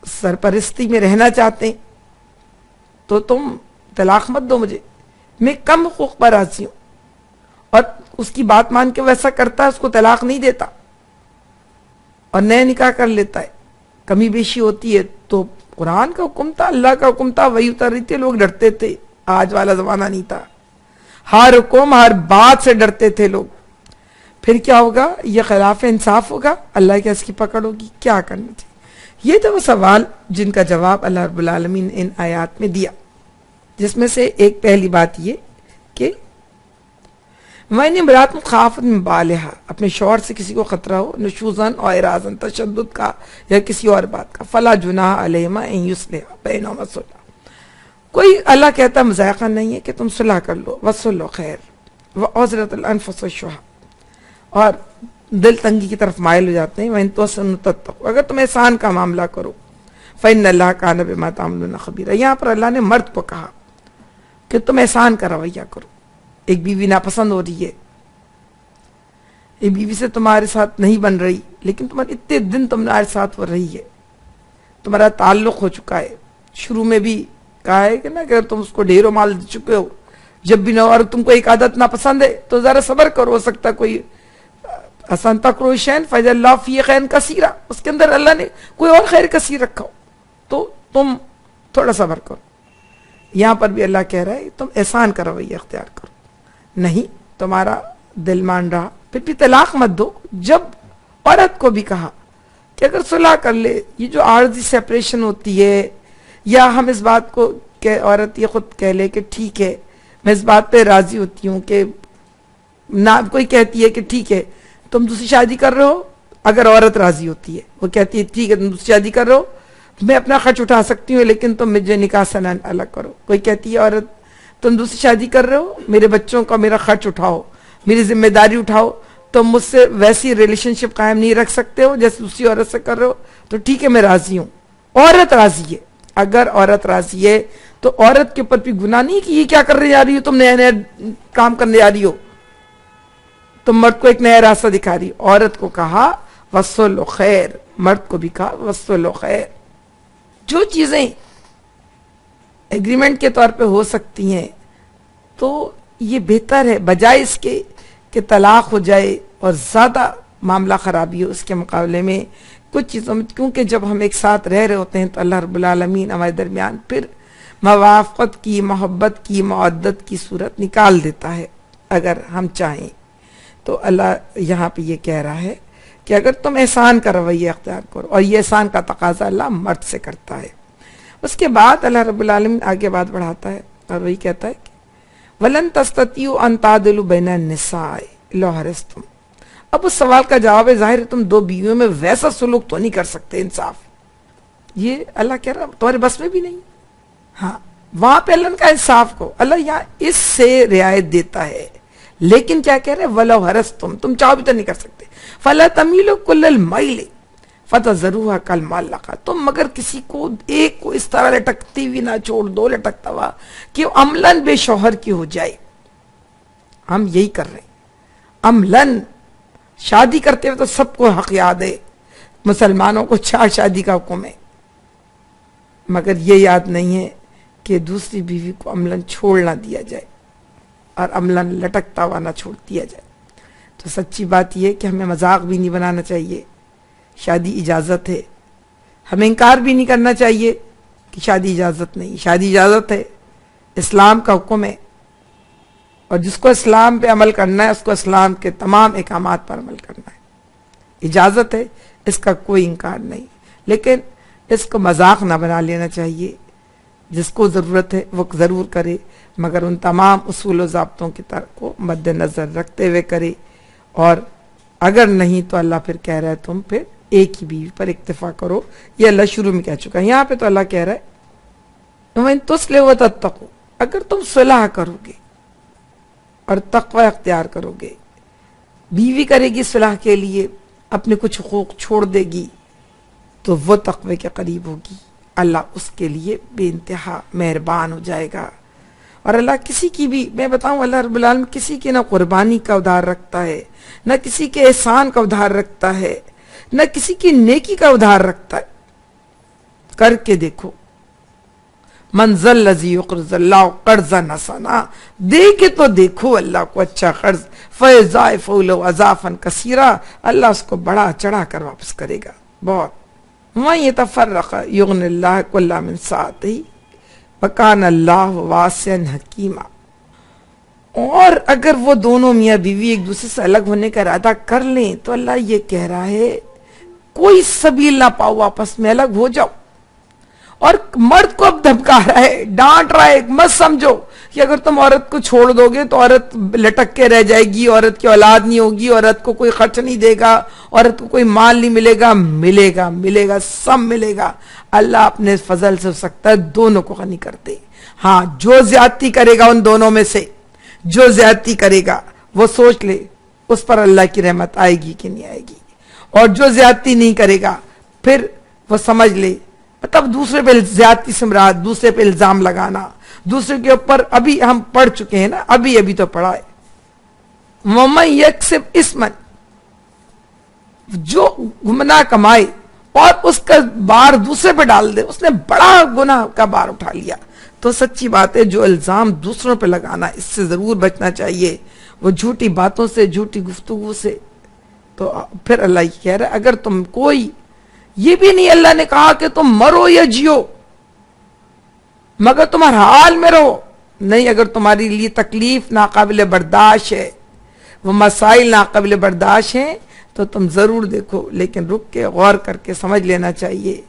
سرپرستی میں رہنا چاہتے ہیں، تو تم طلاق مت دو مجھے، میں کم حقوق پر راضی ہوں. اور اس کی بات مان کے ویسا کرتا ہے، اس کو طلاق نہیں دیتا اور نئے نکاح کر لیتا ہے. کمی بیشی ہوتی ہے تو قرآن کا حکم تھا، اللہ کا حکم تھا، وہی اتر رہی تھی، لوگ ڈرتے تھے. آج والا زمانہ نہیں تھا، ہر حکم ہر بات سے ڈرتے تھے لوگ. پھر کیا ہوگا؟ یہ خلاف انصاف ہوگا، اللہ کے اس کی پکڑ ہوگی. کیا کرنا چاہیے؟ یہ تھا وہ سوال جن کا جواب اللہ رب العالمین نے ان آیات میں دیا، جس میں سے ایک پہلی بات یہ کہ وَإِنِ امْرَأَةٌ خَافَتْ مِن بَعْلِهَا، اپنے شوہر سے کسی کو خطرہ ہو، نشوزاً اور اعراضاً، تشدد کا یا کسی اور بات کا، فَلَا جُنَاحَ عَلَيْهِمَا أَن يُصْلِحَا بَيْنَهُمَا صُلْحًا، کوئی اللہ کہتا ہے مذائقہ نہیں ہے کہ تم صلح کر لو، وَالصُّلْحُ خَيْرٌ وَأُحْضِرَتِ الْأَنفُسُ الشُّحَّ، اور دل تنگی کی طرف مائل ہو جاتے ہیں. وَإِن تُحْسِنُوا وَتَتَّقُوا، اگر تم احسان کا معاملہ کرو، فَإِنَّ اللَّهَ كَانَ بِمَا تَعْمَلُونَ خَبِيرًا. یہاں پر اللہ نے مرد کو کہا کہ تم احسان کا رویہ کرو. ایک بیوی ناپسند ہو رہی ہے، ایک بیوی سے تمہارے ساتھ نہیں بن رہی، لیکن تمہارے اتنے دن تمہارے ساتھ ہو رہی ہے، تمہارا تعلق ہو چکا ہے. شروع میں بھی کہا ہے کہ نا کہ تم اس کو ڈھیروں مال دے چکے ہو، جب بھی نہ، اور تم کو ایک عادت ناپسند ہے تو ذرا صبر کرو، ہو سکتا ہے کوئی حسن تکرہوا شیئا فیجعل اللہ فیہ خیرا کثیرا، اس کے اندر اللہ نے کوئی اور خیر کثیر رکھا ہو، تو تم تھوڑا صبر کرو. یہاں پر بھی اللہ کہہ رہا ہے تم احسان کا رویہ اختیار کرو. نہیں تمہارا دل مان رہا پھر بھی طلاق مت دو. جب عورت کو بھی کہا کہ اگر صلح کر لے، یہ جو عارضی سیپریشن ہوتی ہے، یا ہم اس بات کو کہ عورت یہ خود کہہ لے کہ ٹھیک ہے میں اس بات پہ راضی ہوتی ہوں کہ نہ کوئی کہتی ہے کہ ٹھیک ہے تم دوسری شادی کر رہے ہو، اگر عورت راضی ہوتی ہے وہ کہتی ہے ٹھیک ہے تم دوسری شادی کر رہے ہو، میں اپنا خرچ اٹھا سکتی ہوں لیکن تم مجھے نکاح سے الگ کرو۔ کوئی کہتی ہے عورت تم دوسری شادی کر رہے ہو، میرے بچوں کا میرا خرچ اٹھاؤ، میری ذمہ داری اٹھاؤ، تم مجھ سے ویسی ریلیشن شپ قائم نہیں رکھ سکتے ہو جیسے دوسری عورت سے کر رہے ہو، تو ٹھیک ہے میں راضی ہوں۔ عورت راضی ہے، اگر عورت راضی ہے تو عورت کے اوپر بھی گناہ نہیں کہ یہ کیا کرنے جا رہی ہو، تم نیا نیا کام کرنے جا رہی ہو، تم مرد کو ایک نیا راستہ دکھا رہی۔ عورت کو کہا وصل خیر، مرد کو بھی کہا وصل خیر۔ جو چیزیں ایگریمنٹ کے طور پہ ہو سکتی ہیں تو یہ بہتر ہے بجائے اس کے کہ طلاق ہو جائے اور زیادہ معاملہ خرابی ہو۔ اس کے مقابلے میں کچھ چیزوں میں، کیونکہ جب ہم ایک ساتھ رہ رہے ہوتے ہیں تو اللہ رب العالمین ہمارے درمیان پھر موافقت کی، محبت کی، مودت کی صورت نکال دیتا ہے اگر ہم چاہیں تو۔ اللہ یہاں پہ یہ کہہ رہا ہے کہ اگر تم احسان کا رویہ اختیار کرو، اور یہ احسان کا تقاضا اللہ مرد سے کرتا ہے۔ اس کے بعد اللہ رب العالمین آگے بات بڑھاتا ہے اور وہی کہتا ہے کہ وَلَن تَسْتَطِيعُوا أَن تَعْدِلُوا بَيْنَ النِّسَاءِ لَوْ حَرَصْتُمْ۔ اب اس سوال کا جواب ہے ظاہر ہے تم دو بیویوں میں ویسا سلوک تو نہیں کر سکتے انصاف، یہ اللہ کہہ رہا تمہارے بس میں بھی نہیں۔ ہاں وہاں پہ اللہ کا انصاف کو اللہ یہاں اس سے رعایت دیتا ہے، لیکن کیا کہہ رہے وَلَوْ حَرَصْتُمْ، تم چاہو بھی تو نہیں کر سکتے۔ فَلَا تَمِيلُوا كُلَّ الْمَيْلِ فَتَذَرُوهَا كَالْمُعَلَّقَةِ، تم مگر کسی کو ایک کو اس طرح لٹکتی ہوئی نہ چھوڑ دو، لٹکتا ہوا کہ عملاً بے شوہر کی ہو جائے۔ ہم یہی کر رہے ہیں عملاً۔ شادی کرتے ہوئے تو سب کو حق یاد ہے، مسلمانوں کو 4 شادی کا حکم ہے، مگر یہ یاد نہیں ہے کہ دوسری بیوی کو عملاً چھوڑ نہ دیا جائے اور عملاً لٹکتا ہوا نہ چھوڑ دیا جائے۔ تو سچی بات یہ ہے کہ ہمیں مذاق بھی نہیں بنانا چاہیے، شادی اجازت ہے۔ ہمیں انکار بھی نہیں کرنا چاہیے کہ شادی اجازت نہیں، شادی اجازت ہے، اسلام کا حکم ہے، اور جس کو اسلام پہ عمل کرنا ہے اس کو اسلام کے تمام احکامات پر عمل کرنا ہے۔ اجازت ہے، اس کا کوئی انکار نہیں، لیکن اس کو مذاق نہ بنا لینا چاہیے۔ جس کو ضرورت ہے وہ ضرور کرے، مگر ان تمام اصول و ضابطوں کی طرف کو مد نظر رکھتے ہوئے کرے، اور اگر نہیں تو اللہ پھر کہہ رہا ہے تم پھر ایک ہی بیوی پر اکتفا کرو۔ یہ اللہ شروع میں کہہ چکا ہے، یہاں پہ تو اللہ کہہ رہا ہے وَإِن تُصْلِحُوا وَتَتَّقُوا، اگر تم صلح کرو گے اور تقوی اختیار کرو گے، بیوی کرے گی صلح کے لیے، اپنے کچھ حقوق چھوڑ دے گی تو وہ تقوی کے قریب ہوگی، اللہ اس کے لیے بے انتہا مہربان ہو جائے گا۔ اور اللہ کسی کی بھی، میں بتاؤں اللہ رب العالمین کسی کی نہ قربانی کا ادھار رکھتا ہے، نہ کسی کے احسان کا ادھار رکھتا ہے، نہ کسی کی نیکی کا ادھار رکھتا ہے۔ کر کے دیکھو، من ذا الذی یقرض اللہ قرضا حسنا، دے کے تو دیکھو اللہ کو اچھا قرض، فیضاعفہ لہ اضعافا کثیرا، اللہ اس کو بڑا چڑھا کر واپس کرے گا بہت۔ وَمَن یتفرق یغنِ اللہ کلا من سعتہ وَكَانَ اللَّهُ وَاسِعًا حَكِیمًا۔ اور اگر وہ دونوں میاں بیوی ایک دوسرے سے الگ ہونے کا ارادہ کر لیں تو اللہ یہ کہہ رہا ہے کوئی سبیل نہ پاؤ، آپس میں الگ ہو جاؤ۔ اور مرد کو اب دھمکا رہا ہے، ڈانٹ رہا ہے، مت سمجھو کہ اگر تم عورت کو چھوڑ دو گے تو عورت لٹک کے رہ جائے گی، عورت کی اولاد نہیں ہوگی، عورت کو کوئی خرچ نہیں دے گا، عورت کو کوئی مال نہیں ملے گا۔ ملے گا، ملے گا، سب ملے گا۔ اللہ اپنے فضل سے ہو سکتا ہے دونوں کو غنی کر دے۔ ہاں جو زیادتی کرے گا ان دونوں میں سے، جو زیادتی کرے گا وہ سوچ لے اس پر اللہ کی رحمت آئے گی کہ نہیں آئے گی، اور جو زیادتی نہیں کرے گا پھر وہ سمجھ لے، مطلب دوسرے پہ زیادتی سے مراد دوسرے پہ الزام لگانا، دوسرے کے اوپر۔ ابھی ہم پڑھ چکے ہیں نا، ابھی تو پڑھا ہے وَمَن یکسب اثما، جو گناہ کمائے اور اس کا بار دوسرے پہ ڈال دے، اس نے بڑا گناہ کا بار اٹھا لیا۔ تو سچی بات ہے جو الزام دوسروں پہ لگانا، اس سے ضرور بچنا چاہیے، وہ جھوٹی باتوں سے، جھوٹی گفتگو سے۔ تو پھر اللہ یہ کہہ رہا ہے اگر تم کوئی، یہ بھی نہیں اللہ نے کہا کہ تم مرو یا جیو مگر تمہارے حال میں رہو، نہیں، اگر تمہاری لیے تکلیف ناقابل برداشت ہے، وہ مسائل ناقابل برداشت ہیں تو تم ضرور دیکھو، لیکن رک کے غور کر کے سمجھ لینا چاہیے،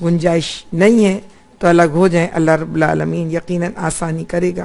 گنجائش نہیں ہے تو الگ ہو جائیں، اللہ رب العالمین یقیناً آسانی کرے گا۔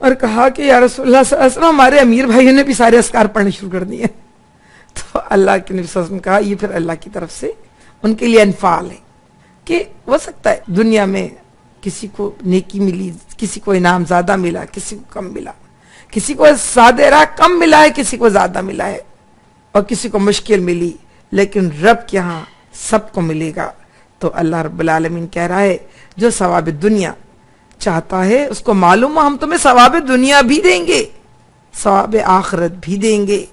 اور کہا کہ یا رسول اللہ صلی اللہ علیہ وسلم ہمارے امیر بھائیوں نے بھی سارے اذکار پڑھنے شروع کر دیے. تو اللہ کے نبی صلی اللہ علیہ وسلم نے کہا یہ پھر اللہ کی طرف سے ان کے لیے انفال ہے کہ ہو سکتا ہے دنیا میں کسی کو نیکی ملی، کسی کو انعام زیادہ ملا، کسی کو کم ملا، کسی کو زیادہ راہ کم ملا ہے، کسی کو زیادہ ملا ہے، اور کسی کو مشکل ملی، لیکن رب کے ہاں سب کو ملے گا. تو اللہ رب العالمین کہہ رہا ہے جو ثواب دنیا چاہتا ہے اس کو معلوم ہو ہم تمہیں ثواب دنیا بھی دیں گے، ثواب آخرت بھی دیں گے.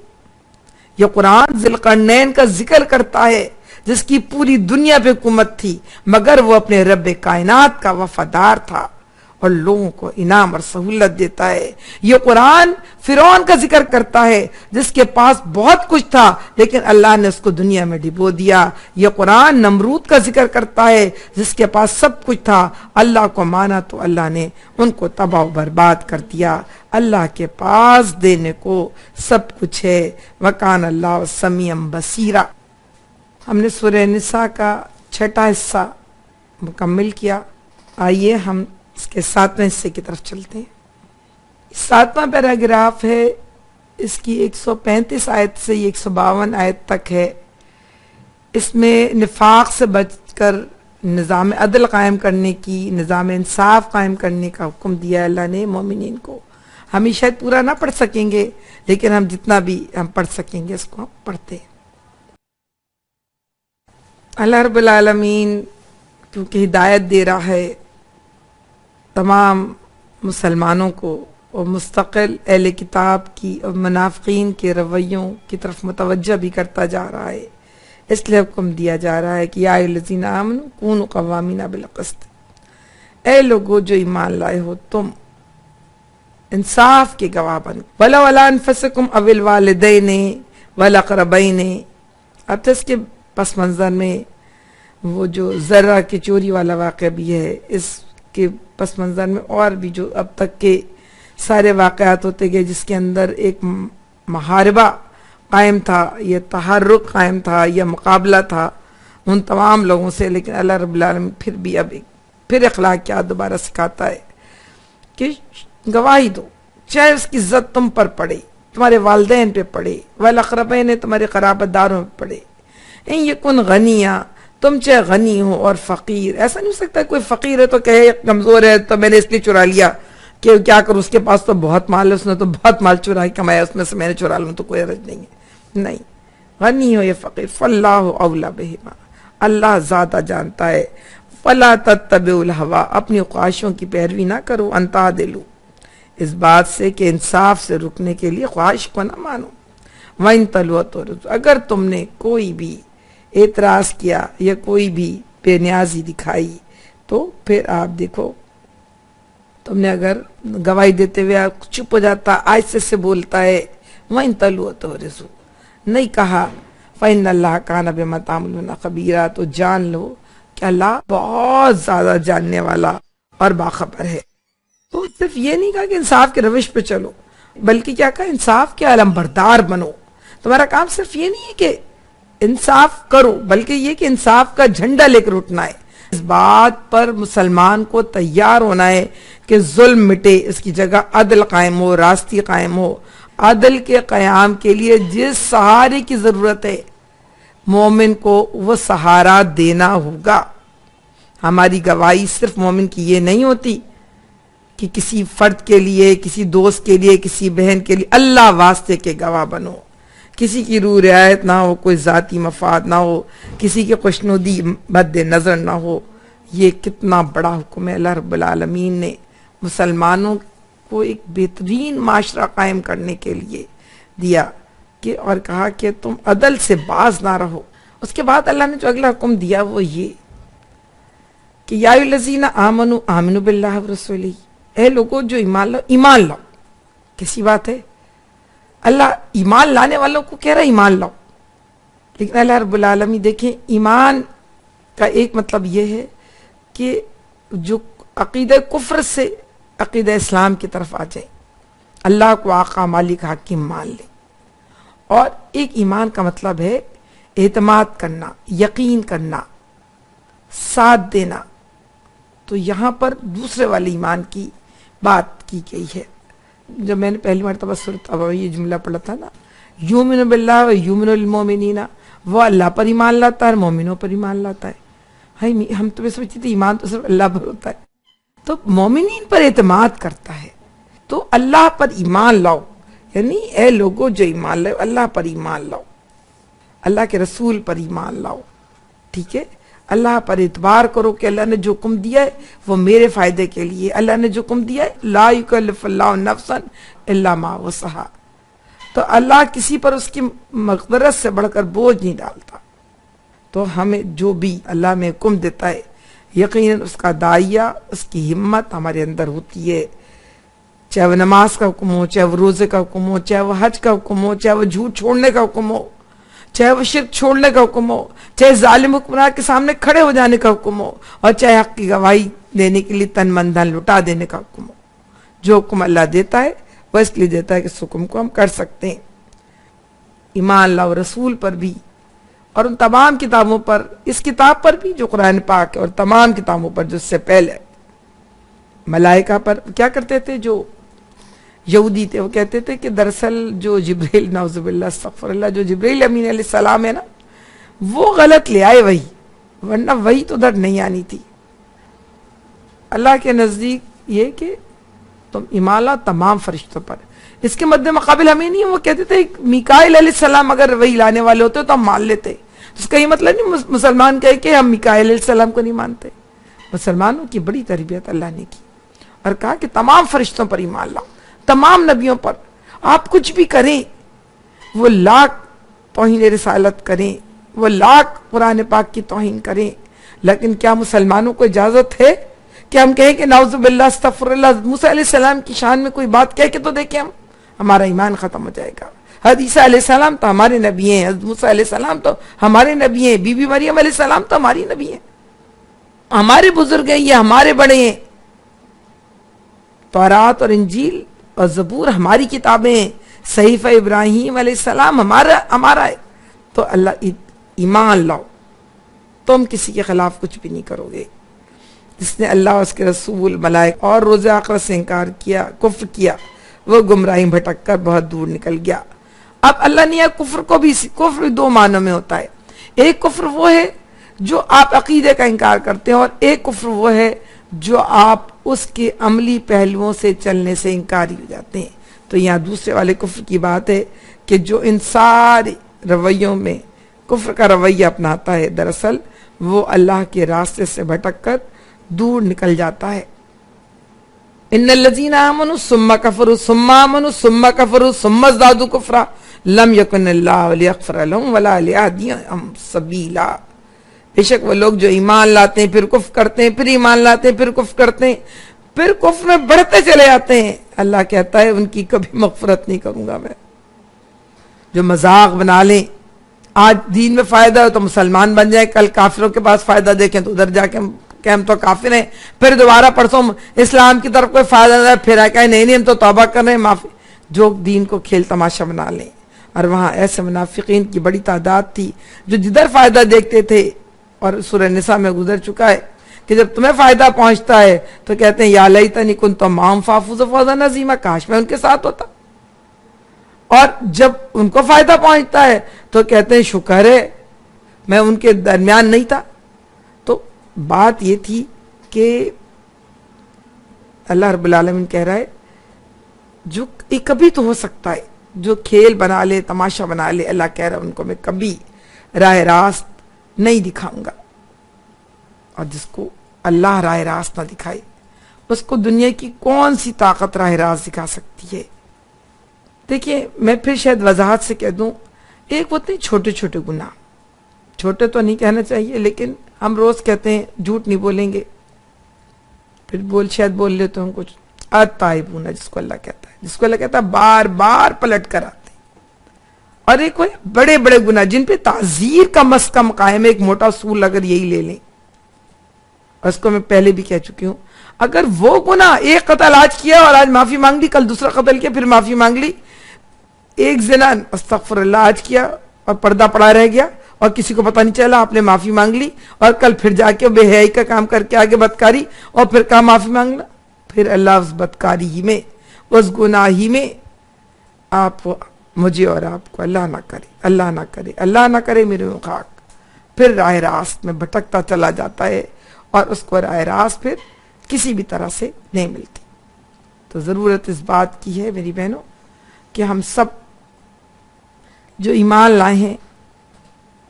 یہ قرآن ذی القرنین کا ذکر کرتا ہے جس کی پوری دنیا پہ حکومت تھی مگر وہ اپنے رب کائنات کا وفادار تھا اور لوگوں کو انعام اور سہولت دیتا ہے. یہ قرآن فرعون کا ذکر کرتا ہے جس کے پاس بہت کچھ تھا لیکن اللہ نے اس کو دنیا میں ڈبو دیا. یہ قرآن نمرود کا ذکر کرتا ہے جس کے پاس سب کچھ تھا، اللہ کو مانا تو اللہ نے ان کو تباہ و برباد کر دیا. اللہ کے پاس دینے کو سب کچھ ہے. وکان اللہ سمیع بصیرا. ہم نے سورہ نساء کا 6واں حصہ مکمل کیا. آئیے ہم اس کے 7ویں حصے کی طرف چلتے ہیں. 7واں پیراگراف ہے، اس کی 135 آیت سے 152 آیت تک ہے. اس میں نفاق سے بچ کر نظام عدل قائم کرنے کی، نظام انصاف قائم کرنے کا حکم دیا اللہ نے مومنین کو. ہم یہ شاید پورا نہ پڑھ سکیں گے لیکن ہم جتنا بھی ہم پڑھ سکیں گے اس کو ہم پڑھتے ہیں. اللہ رب العالمین کیونکہ ہدایت دے رہا ہے تمام مسلمانوں کو اور مستقل اہل کتاب کی اور منافقین کے رویوں کی طرف متوجہ بھی کرتا جا رہا ہے، اس لیے حکم دیا جا رہا ہے کہ یا ایھا الذین آمنوا کونوا قوامین بالقسط. اے لوگو جو ایمان لائے ہو تم انصاف کے گواہ بن. وَلَوْ عَلَىٰ أَنفُسِكُمْ أَوِ الْوَالِدَيْنِ وَالْأَقْرَبَيْنِ. اب تو اس کے پس منظر میں وہ جو ذرہ کی چوری والا واقعہ بھی ہے، اس کے پس منظر میں اور بھی جو اب تک کے سارے واقعات ہوتے گئے جس کے اندر ایک محاربہ قائم تھا، یہ تحرک قائم تھا، یہ مقابلہ تھا ان تمام لوگوں سے. لیکن اللہ رب العالمین پھر بھی اب پھر اخلاقیات دوبارہ سکھاتا ہے کہ گواہی دو، چاہے اس کی عزت تم پر پڑے، تمہارے والدین پہ پڑے، والاقربین تمہارے قرابت داروں پہ پڑے. ان یکن غنیہ، تم چاہے غنی ہو اور فقیر. ایسا نہیں ہو سکتا کوئی فقیر ہے تو کہے کمزور ہے تو میں نے اس لیے چرا لیا کہ کیا کروں، اس کے پاس تو بہت مال ہے، اس نے تو بہت مال چرا کمایا، اس میں سے میں نے چرا لوں تو کوئی حرج نہیں ہے. نہیں، غنی ہو یا فقیر، فاللہ اولی بہما، اللہ زیادہ جانتا ہے. فلا تتبعوا الہوی، اپنی خواہشوں کی پیروی نہ کرو. ان تعدلوا، اس بات سے کہ انصاف سے رکنے کے لیے خواہش کو نہ مانو. وَإِن تَلْوَا تُعْرِضُوا، اگر تم نے کوئی بھی اعتراض کیا یا کوئی بھی بے نیازی دکھائی تو پھر آپ دیکھو تم نے اگر گواہی دیتے ہوئے آپ چپ ہو جاتا، آہستہ سے بولتا ہے. وَإِن تَلْوَا تُعْرِضُوا، نہیں کہا فَإِنَّ اللَّهَ كَانَ بِمَا تَعْمَلُونَ خَبِيرًا، تو جان لو کہ اللہ بہت زیادہ جاننے والا اور باخبر ہے. تو صرف یہ نہیں کہا کہ انصاف کے روش پہ چلو، بلکہ کیا کہا انصاف کے علم بردار بنو. تمہارا کام صرف یہ نہیں ہے کہ انصاف کرو بلکہ یہ کہ انصاف کا جھنڈا لے کر اٹھنا ہے. اس بات پر مسلمان کو تیار ہونا ہے کہ ظلم مٹے، اس کی جگہ عدل قائم ہو، راستی قائم ہو. عدل کے قیام کے لیے جس سہارے کی ضرورت ہے مومن کو وہ سہارا دینا ہوگا. ہماری گواہی صرف مومن کی یہ نہیں ہوتی کہ کسی فرد کے لیے، کسی دوست کے لیے، کسی بہن کے لیے اللہ واسطے کے گواہ بنو، کسی کی روح رعایت نہ ہو، کوئی ذاتی مفاد نہ ہو، کسی کے خوشنودی مد نظر نہ ہو. یہ کتنا بڑا حکم ہے اللہ رب العالمین نے مسلمانوں کو ایک بہترین معاشرہ قائم کرنے کے لیے دیا کہ اور کہا کہ تم عدل سے باز نہ رہو. اس کے بعد اللہ نے جو اگلا حکم دیا وہ یہ کہ یا ایھا الذین آمنوا آمنوا باللہ ورسولہ، اے لوگوں جو ایمان لاؤ، ایمان لاؤ. کیسی بات ہے، اللہ ایمان لانے والوں کو کہہ رہا ہے ایمان لاؤ. لیکن اللہ رب العالمین دیکھیں ایمان کا ایک مطلب یہ ہے کہ جو عقیدہ کفر سے عقیدہ اسلام کی طرف آ جائے، اللہ کو آقا مالک حاکم مان لے. اور ایک ایمان کا مطلب ہے اعتماد کرنا، یقین کرنا، ساتھ دینا. تو یہاں پر دوسرے والے ایمان کی بات کی گئی ہے. جب میں نے پہلی مرتبہ سورۃ توبہ یہ جملہ پڑھا تھا نا، یؤمن باللہ و یؤمن بالمؤمنین، وہ اللہ پر ایمان لاتا ہے اور مومنوں پر ایمان لاتا ہے. ہم تو سوچتے تھے ایمان تو صرف اللہ پر ہوتا ہے، تو مومنین پر اعتماد کرتا ہے. تو اللہ پر ایمان لاؤ، یعنی اے لوگوں جو ایمان لاؤ اللہ پر ایمان لاؤ، اللہ کے رسول پر ایمان لاؤ. ٹھیک ہے، اللہ پر اعتبار کرو کہ اللہ نے جو حکم دیا ہے وہ میرے فائدے کے لیے. اللہ نے جو حکم دیا ہے لا یکلف اللہ نفسا الا ما وسعہا، تو اللہ کسی پر اس کی مقدرت سے بڑھ کر بوجھ نہیں ڈالتا. تو ہمیں جو بھی اللہ میں حکم دیتا ہے یقیناً اس کا داعیہ، اس کی ہمت ہمارے اندر ہوتی ہے. چاہے وہ نماز کا حکم ہو، چاہے وہ روزے کا حکم ہو، چاہے وہ حج کا حکم ہو، چاہے وہ جھوٹ چھوڑنے کا حکم ہو، چاہے وہ شرک چھوڑنے کا حکم ہو، چاہے ظالم حکمراں کے سامنے کھڑے ہو جانے کا حکم ہو، اور چاہے حق کی گواہی دینے کے لیے تن من دھن لٹا دینے کا حکم ہو. جو حکم اللہ دیتا ہے وہ اس لیے دیتا ہے کہ اس حکم کو ہم کر سکتے ہیں. ایمان اللہ رسول پر بھی اور ان تمام کتابوں پر، اس کتاب پر بھی جو قرآن پاک ہے، اور تمام کتابوں پر جو اس سے پہلے. ملائکہ پر کیا کرتے تھے جو یہودی تھے، وہ کہتے تھے کہ دراصل جو جبریل، نعوذ باللہ استغفر اللہ، جو جبریل امین علیہ السلام ہے نا وہ غلط لے آئے وہی، ورنہ وہی تو ادھر نہیں آنی تھی. اللہ کے نزدیک یہ کہ تم ایمان لاؤ تمام فرشتوں پر. اس کے مد مقابل ہمیں نہیں، وہ کہتے تھے میکائیل علیہ السلام اگر وہی لانے والے ہوتے تو ہم مان لیتے. اس کا یہ مطلب نہیں مسلمان کہے کہ ہم میکائیل علیہ السلام کو نہیں مانتے. مسلمانوں کی بڑی تربیت اللہ نے کی اور کہا کہ تمام فرشتوں پر ایمان لاؤ، تمام نبیوں پر. آپ کچھ بھی کریں، وہ لاکھ توہین رسالت کریں، وہ لاکھ قرآن پاک کی توہین کریں، لیکن کیا مسلمانوں کو اجازت ہے کہ ہم کہیں کہ نعوذ باللہ استغفر اللہ موسیٰ علیہ السلام کی شان میں کوئی بات کہہ کے تو دیکھیں، ہمارا ایمان ختم ہو جائے گا. حضرت عیسیٰ علیہ السلام تو ہمارے نبی ہیں، حضرت موسیٰ علیہ السلام تو ہمارے نبی ہیں، بی بی مریم علیہ السلام تو ہماری نبی ہیں، ہمارے بزرگ ہیں، یہ ہمارے بڑے ہیں. تورات اور انجیل اور زبور ہماری کتابیں ہیں، صحیفہ ابراہیم علیہ السلام ہمارا ہے. تو اللہ ایمان لاؤ، تم کسی کے خلاف کچھ بھی نہیں کرو گے. جس نے اللہ اس کے رسول ملائکہ اور روز آخرت سے انکار کیا، کفر کیا، وہ گمراہی بھٹک کر بہت دور نکل گیا. اب اللہ نے یہ کفر بھی دو معنوں میں ہوتا ہے. ایک کفر وہ ہے جو آپ عقیدے کا انکار کرتے ہیں، اور ایک کفر وہ ہے جو آپ اس کے عملی پہلوؤں سے چلنے سے انکاری ہو جاتے ہیں. تو یہاں دوسرے والے کفر کی بات ہے کہ جو ان سارے رویوں میں کفر کا رویہ اپناتا ہے، دراصل وہ اللہ کے راستے سے بھٹک کر دور نکل جاتا ہے. ان الذین آمنوا ثم کفروا ثم آمنوا ثم کفروا ثم ازدادوا کفرا لم یکن اللہ لیغفر لهم ولا لیہدیہم سبیلا. بے شک وہ لوگ جو ایمان لاتے ہیں پھر کفر کرتے ہیں، پھر ایمان لاتے ہیں پھر کفر کرتے ہیں، پھر کفر میں بڑھتے چلے جاتے ہیں، اللہ کہتا ہے ان کی کبھی مغفرت نہیں کروں گا میں. جو مذاق بنا لیں، آج دین میں فائدہ ہو تو مسلمان بن جائیں، کل کافروں کے پاس فائدہ دیکھیں تو ادھر جا کے کہ ہم تو کافر ہیں، پھر دوبارہ پرسوں اسلام کی طرف کوئی فائدہ نہ ہے، پھر آ کہ نہیں ہم تو توبہ کر رہے ہیں، معافی. جو دین کو کھیل تماشا بنا لیں. اور وہاں ایسے منافقین کی بڑی تعداد تھی جو جدھر فائدہ دیکھتے تھے، اور سورہ نساء میں گزر چکا ہے کہ جب تمہیں فائدہ پہنچتا ہے تو کہتے ہیں یا لیتنی کنت معہم فافوز فوزا عظیما، کاش میں ان کے ساتھ ہوتا. اور جب ان کو فائدہ پہنچتا ہے تو کہتے ہیں شکر ہے میں ان کے درمیان نہیں تھا. تو بات یہ تھی کہ اللہ رب العالمین کہہ رہا ہے جو کبھی تو ہو سکتا ہے جو کھیل بنا لے، تماشا بنا لے، اللہ کہہ رہا ہے ان کو میں کبھی راہ راست نہیں دکھاؤں گا. اور جس کو اللہ راہ راست نہ دکھائے اس کو دنیا کی کون سی طاقت راہ راست دکھا سکتی ہے. دیکھیے میں پھر شاید وضاحت سے کہہ دوں، ایک ہوتے ہیں چھوٹے چھوٹے گناہ، چھوٹے تو نہیں کہنا چاہیے لیکن ہم روز کہتے ہیں جھوٹ نہیں بولیں گے، پھر شاید بول لیتے ہیں کچھ. التائبون جس کو اللہ کہتا ہے، جس کو اللہ کہتا ہے بار بار پلٹ کر آتے ہیں. اور ایک ہوئے بڑے بڑے گناہ جن پہ تعزیر کا کم قائم ہے. ایک موٹا اصول اگر یہی لے لیں، اس کو میں پہلے بھی کہہ چکی ہوں، اگر وہ گناہ ایک قتل آج کیا اور آج معافی مانگ لی، کل دوسرا قتل کیا پھر معافی مانگ لی، ایک زنا استغفر اللہ آج کیا اور پردہ پڑا رہ گیا اور کسی کو پتہ نہیں چلا، آپ نے معافی مانگ لی، اور کل پھر جا کے بے حیائی کا کام کر کے آگے بدکاری اور پھر کہا معافی مانگنا، پھر اللہ اس بدکاری ہی میں اس گناہ ہی میں آپ مجھے اور آپ کو اللہ نہ کرے، اللہ نہ کرے، اللہ نہ کرے میرے خاک، پھر راہ راست میں بھٹکتا چلا جاتا ہے اور اس کو راہ راست پھر کسی بھی طرح سے نہیں ملتی۔ تو ضرورت اس بات کی ہے میری بہنوں کہ ہم سب جو ایمان لائے ہیں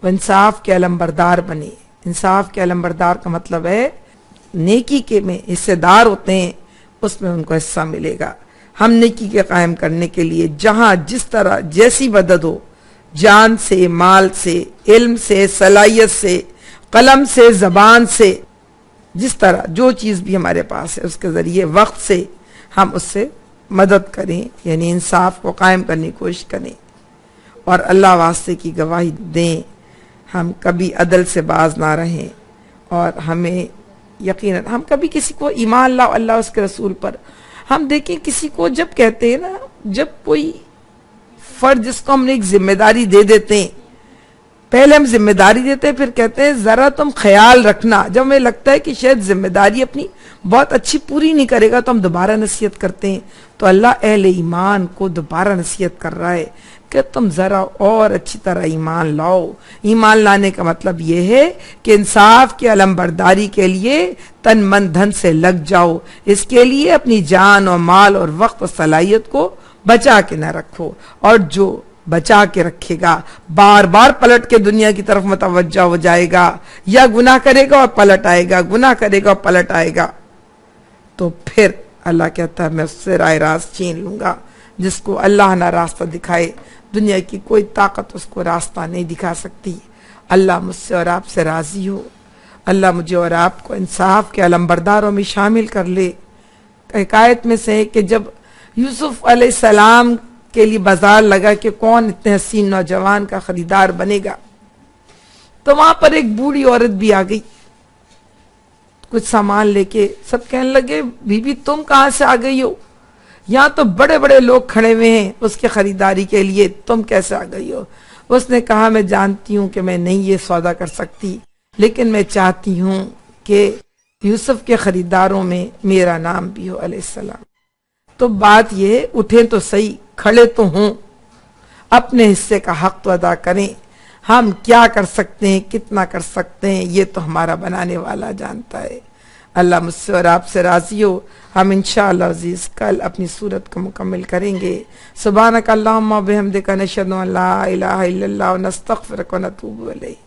وہ انصاف کے علمبردار بنے۔ انصاف کے علمبردار کا مطلب ہے نیکی کے میں حصے دار ہوتے ہیں، اس میں ان کو حصہ ملے گا۔ ہم نیکی کے قائم کرنے کے لیے جہاں جس طرح جیسی مدد ہو، جان سے، مال سے، علم سے، صلاحیت سے، قلم سے، زبان سے، جس طرح جو چیز بھی ہمارے پاس ہے اس کے ذریعے، وقت سے ہم اس سے مدد کریں، یعنی انصاف کو قائم کرنے کی کوشش کریں اور اللہ واسطے کی گواہی دیں۔ ہم کبھی عدل سے باز نہ رہیں اور ہمیں یقیناً ہم کبھی کسی کو ایمان لاؤ اللہ اس کے رسول پر، ہم دیکھیں کسی کو جب کہتے ہیں نا، جب کوئی فرد جس کو ہم نے ایک ذمہ داری دے دیتے ہیں، پہلے ہم ذمہ داری دیتے ہیں پھر کہتے ہیں ذرا تم خیال رکھنا، جب ہمیں لگتا ہے کہ شاید ذمہ داری اپنی بہت اچھی پوری نہیں کرے گا تو ہم دوبارہ نصیحت کرتے ہیں، تو اللہ اہل ایمان کو دوبارہ نصیحت کر رہا ہے کہ تم ذرا اور اچھی طرح ایمان لاؤ۔ ایمان لانے کا مطلب یہ ہے کہ انصاف کی علمبرداری کے لیے تن من دھن سے لگ جاؤ، اس کے لیے اپنی جان اور مال اور وقت اور صلاحیت کو بچا کے نہ رکھو، اور جو بچا کے رکھے گا بار بار پلٹ کے دنیا کی طرف متوجہ ہو جائے گا، یا گناہ کرے گا اور پلٹ آئے گا، گناہ کرے گا اور پلٹ آئے گا، تو پھر اللہ کہتا ہے میں اس سے راہ راست چھین لوں گا۔ جس کو اللہ نہ راستہ دکھائے، دنیا کی کوئی طاقت اس کو راستہ نہیں دکھا سکتی۔ اللہ مجھ سے اور آپ سے راضی ہو، اللہ مجھے اور آپ کو انصاف کے علمبرداروں میں شامل کر لے۔ حکایت میں سے ہے کہ جب یوسف علیہ السلام کے لیے بازار لگا کہ کون اتنے حسین نوجوان کا خریدار بنے گا، تو وہاں پر ایک بوڑھی عورت بھی آ گئی کچھ سامان لے کے۔ سب کہنے لگے بی بی تم کہاں سے آ گئی ہو؟ یہاں تو بڑے بڑے لوگ کھڑے ہوئے ہیں اس کے خریداری کے لیے، تم کیسے آ گئی ہو؟ اس نے کہا میں جانتی ہوں کہ میں نہیں یہ سودا کر سکتی، لیکن میں چاہتی ہوں کہ یوسف کے خریداروں میں میرا نام بھی ہو علیہ السلام۔ تو بات یہ اٹھیں تو صحیح، کھڑے تو ہوں، اپنے حصے کا حق تو ادا کریں۔ ہم کیا کر سکتے ہیں، کتنا کر سکتے ہیں، یہ تو ہمارا بنانے والا جانتا ہے۔ اللہ مجھ سے اور آپ سے راضی ہو۔ ہم انشاءاللہ عزیز کل اپنی صورت کو مکمل کریں گے۔ سبحانک اللہم و بحمدک، نشہد ان لا الہ الا اللہ و نستغفرک و نتوب الیک۔